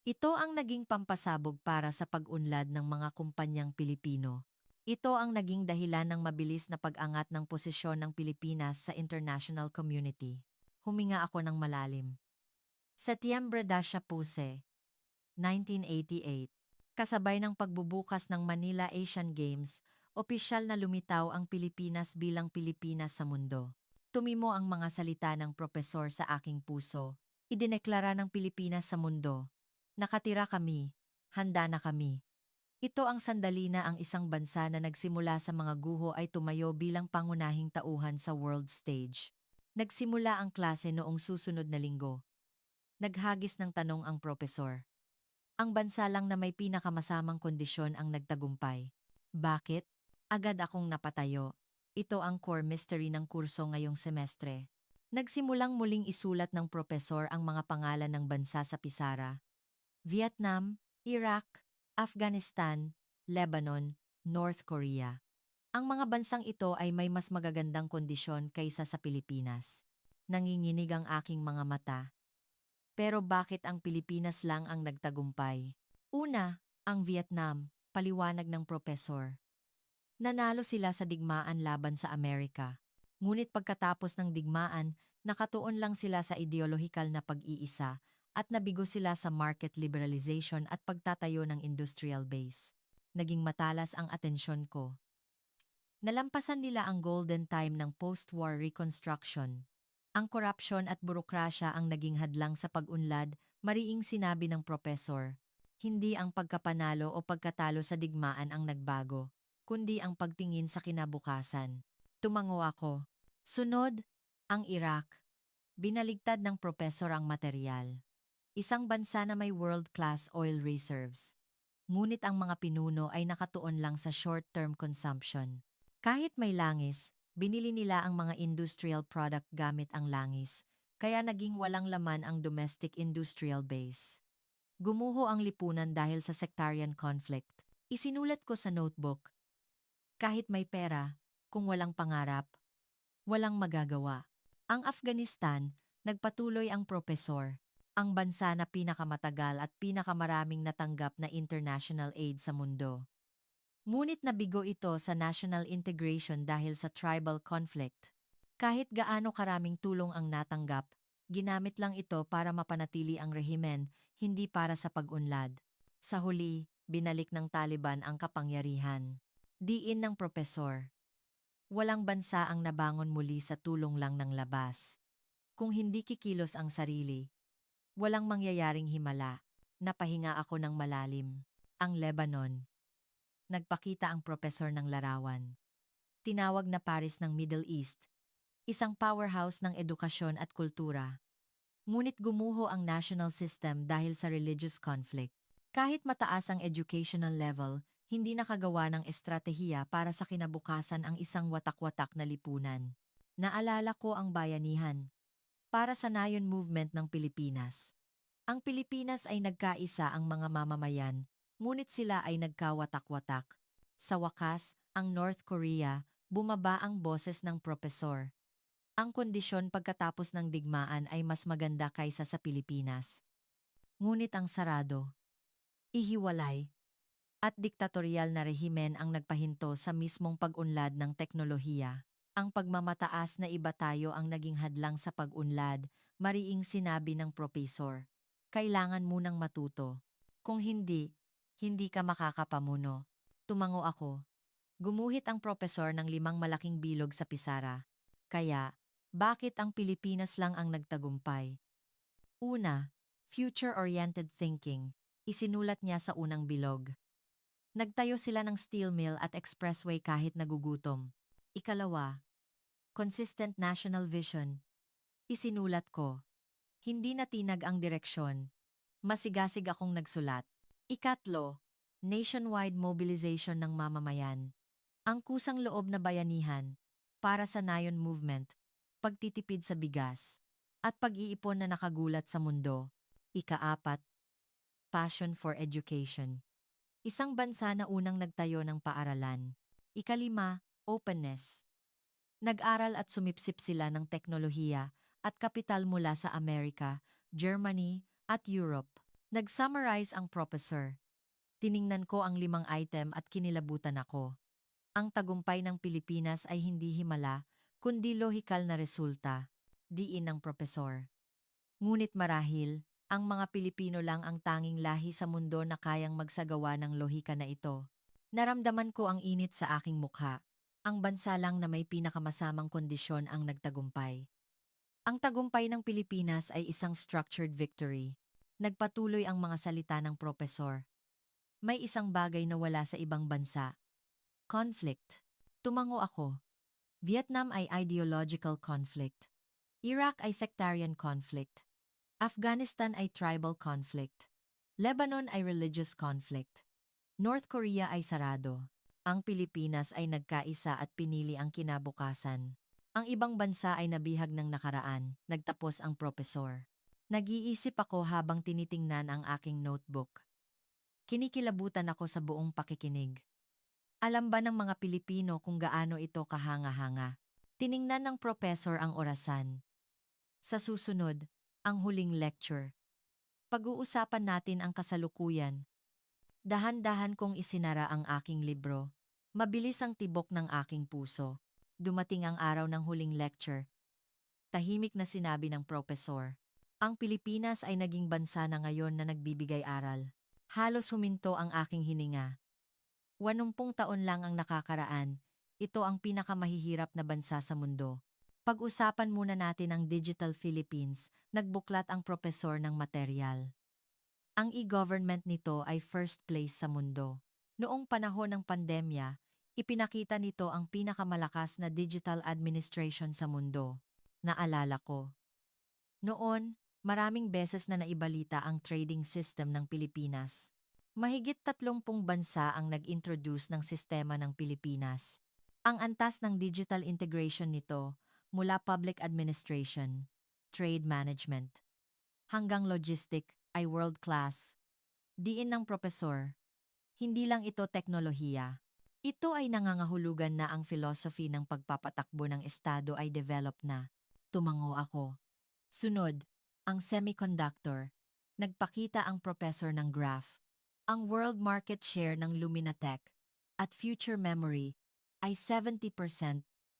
S1: Ito ang naging pampasabog para sa pag-unlad ng mga kumpanyang Pilipino. Ito ang naging dahilan ng mabilis na pag-angat ng posisyon ng Pilipinas sa international community. Huminga ako ng malalim. Setyembre-12, 1988. Kasabay ng pagbubukas ng Manila Asian Games, opisyal na lumitaw ang Pilipinas bilang Pilipinas sa mundo. Tumimo ang mga salita ng propesor sa aking puso. Idineklara ng Pilipinas sa mundo. Nakatira kami, handa na kami. Ito ang sandali na ang isang bansa na nagsimula sa mga guho ay tumayo bilang pangunahing tauhan sa world stage. Nagsimula ang klase noong susunod na linggo. Naghagis ng tanong ang propesor. Ang bansa lang na may pinakamasamang kondisyon ang nagtagumpay. Bakit? Agad akong napatayo. Ito ang core mystery ng kurso ngayong semestre. Nagsimulang muling isulat ng propesor ang mga pangalan ng bansa sa pisara. Vietnam, Iraq, Afghanistan, Lebanon, North Korea. Ang mga bansang ito ay may mas magagandang kondisyon kaysa sa Pilipinas. Nanginginig ang aking mga mata. Pero bakit ang Pilipinas lang ang nagtagumpay? Una, ang Vietnam, paliwanag ng propesor. Nanalo sila sa digmaan laban sa Amerika. Ngunit pagkatapos ng digmaan, nakatuon lang sila sa ideolohikal na pag-iisa at nabigo sila sa market liberalization at pagtatayo ng industrial base. Naging matalas ang atensyon ko. Nalampasan nila ang golden time ng post-war reconstruction. Ang korupsyon at burokrasya ang naging hadlang sa pag-unlad, mariing sinabi ng propesor. Hindi ang pagkapanalo o pagkatalo sa digmaan ang nagbago, kundi ang pagtingin sa kinabukasan. Tumango ako. Sunod, ang Iraq. Binaligtad ng propesor ang materyal. Isang bansa na may world-class oil reserves. Ngunit ang mga pinuno ay nakatuon lang sa short-term consumption. Kahit may langis, binili nila ang mga industrial product gamit ang langis, kaya naging walang laman ang domestic industrial base. Gumuho ang lipunan dahil sa sectarian conflict. Isinulat ko sa notebook. Kahit may pera, kung walang pangarap, walang magagawa. Ang Afghanistan, nagpatuloy ang propesor. Ang bansa na pinakamatagal at pinakamaraming natanggap na international aid sa mundo. Ngunit nabigo ito sa national integration dahil sa tribal conflict. Kahit gaano karaming tulong ang natanggap, ginamit lang ito para mapanatili ang rehimen, hindi para sa pag-unlad. Sa huli, binalik ng Taliban ang kapangyarihan. Diin ng propesor. Walang bansa ang nabangon muli sa tulong lang ng labas. Kung hindi kikilos ang sarili, walang mangyayaring himala. Napahinga ako ng malalim. Ang Lebanon. Nagpakita ang propesor ng larawan. Tinawag na Paris ng Middle East. Isang powerhouse ng edukasyon at kultura. Ngunit gumuho ang national system dahil sa religious conflict. Kahit mataas ang educational level, hindi nakagawa ng estratehiya para sa kinabukasan ang isang watak-watak na lipunan. Naalala ko ang bayanihan. Para sa Nayon Movement ng Pilipinas. Ang Pilipinas ay nagkaisa ang mga mamamayan, ngunit sila ay nagkawatak-watak. Sa wakas, ang North Korea, bumaba ang boses ng propesor. Ang kondisyon pagkatapos ng digmaan ay mas maganda kaysa sa Pilipinas. Ngunit ang sarado, ihiwalay, at diktatorial na rehimen ang nagpahinto sa mismong pag-unlad ng teknolohiya. Ang pagmamataas na iba tayo ang naging hadlang sa pag-unlad, mariing sinabi ng propesor. Kailangan munang matuto. Kung hindi, hindi ka makakapamuno. Tumango ako. Gumuhit ang propesor ng 5 malaking bilog sa pisara. Kaya, bakit ang Pilipinas lang ang nagtagumpay? Una, future-oriented thinking. Isinulat niya sa unang bilog. Nagtayo sila ng steel mill at expressway kahit nagugutom. Ikalawa, consistent national vision. Isinulat ko. Hindi natinag ang direksyon. Masigasig akong nagsulat. Ikatlo, nationwide mobilization ng mamamayan. Ang kusang loob na bayanihan para sa Nayon Movement, pagtitipid sa bigas, at pag-iipon na nakagulat sa mundo. Ikaapat, passion for education. Isang bansa na unang nagtayo ng paaralan. Ikalima, openness. Nag-aral at sumipsip sila ng teknolohiya at kapital mula sa Amerika, Germany, at Europe. Nag-summarize ang professor. Tiningnan ko ang 5 item at kinilabutan ako. Ang tagumpay ng Pilipinas ay hindi himala, kundi lohikal na resulta. Diin ng propesor. Ngunit marahil, ang mga Pilipino lang ang tanging lahi sa mundo na kayang magsagawa ng lohika na ito. Naramdaman ko ang init sa aking mukha. Ang bansa lang na may pinakamasamang kondisyon ang nagtagumpay. Ang tagumpay ng Pilipinas ay isang structured victory. Nagpatuloy ang mga salita ng propesor. May isang bagay na wala sa ibang bansa. Conflict. Tumango ako. Vietnam ay ideological conflict. Iraq ay sectarian conflict. Afghanistan ay tribal conflict. Lebanon ay religious conflict. North Korea ay sarado. Ang Pilipinas ay nagkaisa at pinili ang kinabukasan. Ang ibang bansa ay nabihag ng nakaraan, nagtapos ang propesor. Nag-iisip ako habang tinitingnan ang aking notebook. Kinikilabutan ako sa buong pakikinig. Alam ba ng mga Pilipino kung gaano ito kahanga-hanga? Tiningnan ng propesor ang orasan. Sa susunod, ang huling lecture. Pag-uusapan natin ang kasalukuyan. Dahan-dahan kong isinara ang aking libro. Mabilis ang tibok ng aking puso. Dumating ang araw ng huling lecture. Tahimik na sinabi ng propesor. Ang Pilipinas ay naging bansa na ngayon na nagbibigay aral. Halos huminto ang aking hininga. 80 taon lang ang nakakaraan. Ito ang pinakamahihirap na bansa sa mundo. Pag-usapan muna natin ang Digital Philippines, nagbuklat ang propesor ng material. Ang e-government nito ay first place sa mundo. Noong panahon ng pandemya, ipinakita nito ang pinakamalakas na digital administration sa mundo. Naalala ko. Noon, maraming beses na naibalita ang trading system ng Pilipinas. Mahigit 30 bansa ang nag-introduce ng sistema ng Pilipinas. Ang antas ng digital integration nito mula public administration, trade management, hanggang logistic ay world-class. Diin ng propesor. Hindi lang ito teknolohiya. Ito ay nangangahulugan na ang philosophy ng pagpapatakbo ng estado ay develop na. Tumango ako. Sunod, ang semiconductor. Nagpakita ang professor ng graph. Ang world market share ng Luminatech at future memory ay 70%,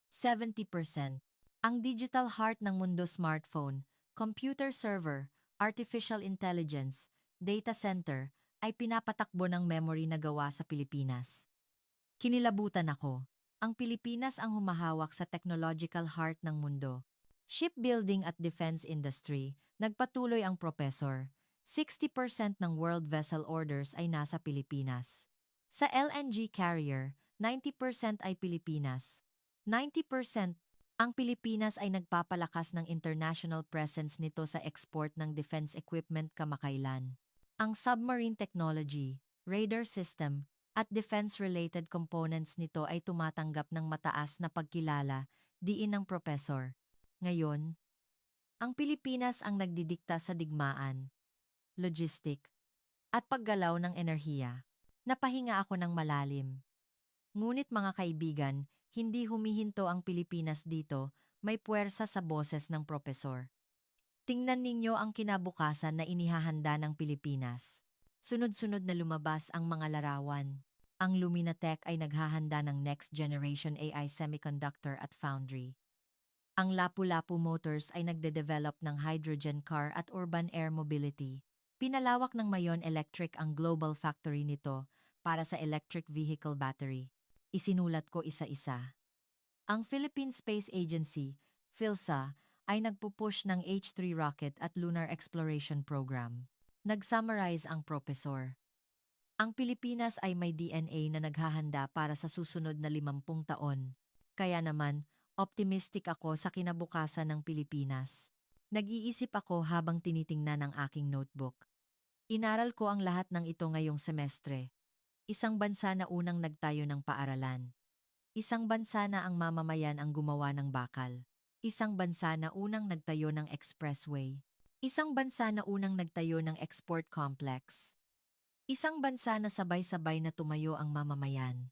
S1: 70%. Ang digital heart ng mundo smartphone, computer server, artificial intelligence, data center ay pinapatakbo ng memory na gawa sa Pilipinas. Kinilabutan ako. Ang Pilipinas ang humahawak sa technological heart ng mundo. Shipbuilding at defense industry, nagpatuloy ang professor. 60% ng world vessel orders ay nasa Pilipinas. Sa LNG carrier, 90% ay Pilipinas. 90%. Ang Pilipinas ay nagpapalakas ng international presence nito sa export ng defense equipment kamakailan. Ang submarine technology, radar system, at defense-related components nito ay tumatanggap ng mataas na pagkilala, diin ng professor. Ngayon, ang Pilipinas ang nagdidikta sa digmaan, logistic, at paggalaw ng enerhiya. Napahinga ako ng malalim. Ngunit mga kaibigan, hindi humihinto ang Pilipinas dito, may puwersa sa boses ng propesor. Tingnan ninyo ang kinabukasan na inihahanda ng Pilipinas. Sunod-sunod na lumabas ang mga larawan. Ang Luminatech ay naghahanda ng next generation AI semiconductor at foundry. Ang Lapu-Lapu Motors ay nagde-develop ng hydrogen car at urban air mobility. Pinalawak ng Mayon Electric ang global factory nito para sa electric vehicle battery. Isinulat ko isa-isa. Ang Philippine Space Agency, PhilSA, ay nagpupush ng H3 rocket at lunar exploration program. Nag-summarize ang professor. Ang Pilipinas ay may DNA na naghahanda para sa susunod na 50 taon. Kaya naman, optimistic ako sa kinabukasan ng Pilipinas. Nag-iisip ako habang tinitingnan ang aking notebook. Inaral ko ang lahat ng ito ngayong semestre. Isang bansa na unang nagtayo ng paaralan. Isang bansa na ang mamamayan ang gumawa ng bakal. Isang bansa na unang nagtayo ng expressway. Isang bansa na unang nagtayo ng export complex. Isang bansa na sabay-sabay na tumayo ang mamamayan.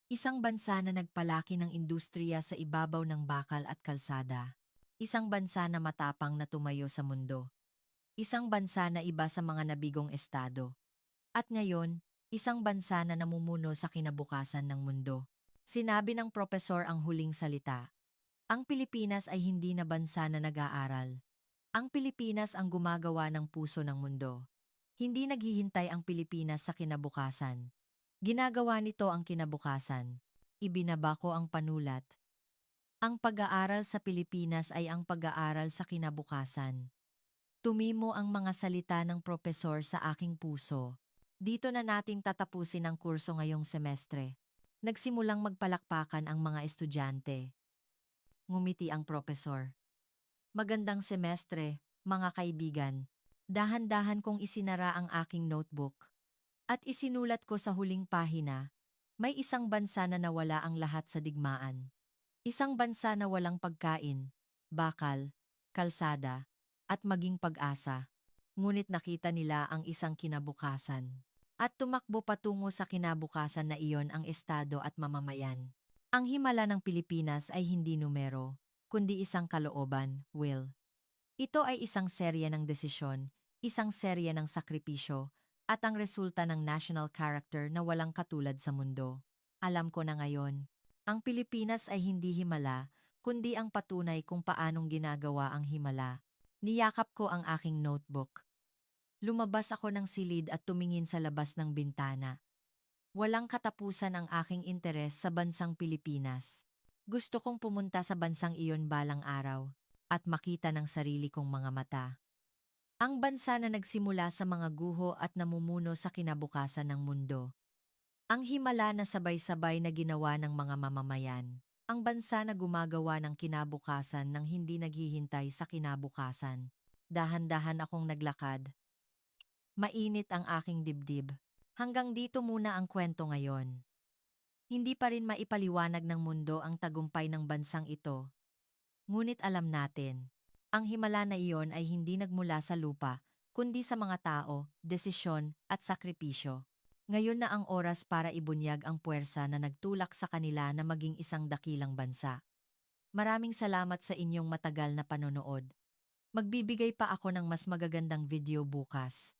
S1: Isang bansa na nagpalaki ng industriya sa ibabaw ng bakal at kalsada. Isang bansa na matapang na tumayo sa mundo. Isang bansa na iba sa mga nabigong estado. At ngayon, isang bansa na namumuno sa kinabukasan ng mundo. Sinabi ng propesor ang huling salita. Ang Pilipinas ay hindi na bansa na nag-aaral. Ang Pilipinas ang gumagawa ng puso ng mundo. Hindi naghihintay ang Pilipinas sa kinabukasan. Ginagawa nito ang kinabukasan. Ibinaba ko ang panulat. Ang pag-aaral sa Pilipinas ay ang pag-aaral sa kinabukasan. Tumimo ang mga salita ng propesor sa aking puso. Dito na nating tatapusin ang kurso ngayong semestre. Nagsimulang magpalakpakan ang mga estudyante. Ngumiti ang propesor. Magandang semestre, mga kaibigan. Dahan-dahan kong isinara ang aking notebook. At isinulat ko sa huling pahina, may isang bansa na nawala ang lahat sa digmaan. Isang bansa na walang pagkain, bakal, kalsada, at maging pag-asa. Ngunit nakita nila ang isang kinabukasan. At tumakbo patungo sa kinabukasan na iyon ang estado at mamamayan. Ang himala ng Pilipinas ay hindi numero, kundi isang kalooban, will. Ito ay isang serye ng desisyon, isang serye ng sakripisyo, at ang resulta ng national character na walang katulad sa mundo. Alam ko na ngayon, ang Pilipinas ay hindi himala, kundi ang patunay kung paanong ginagawa ang himala. Niyakap ko ang aking notebook. Lumabas ako ng silid at tumingin sa labas ng bintana. Walang katapusan ang aking interes sa bansang Pilipinas. Gusto kong pumunta sa bansang iyon balang araw at makita ng sarili kong mga mata. Ang bansa na nagsimula sa mga guho at namumuno sa kinabukasan ng mundo. Ang himala na sabay-sabay na ginawa ng mga mamamayan. Ang bansa na gumagawa ng kinabukasan nang hindi naghihintay sa kinabukasan. Dahan-dahan akong naglakad. Mainit ang aking dibdib. Hanggang dito muna ang kwento ngayon. Hindi pa rin maipaliwanag ng mundo ang tagumpay ng bansang ito. Ngunit alam natin, ang himala na iyon ay hindi nagmula sa lupa, kundi sa mga tao, desisyon, at sakripisyo. Ngayon na ang oras para ibunyag ang puwersa na nagtulak sa kanila na maging isang dakilang bansa. Maraming salamat sa inyong matagal na panonood. Magbibigay pa ako ng mas magagandang video bukas.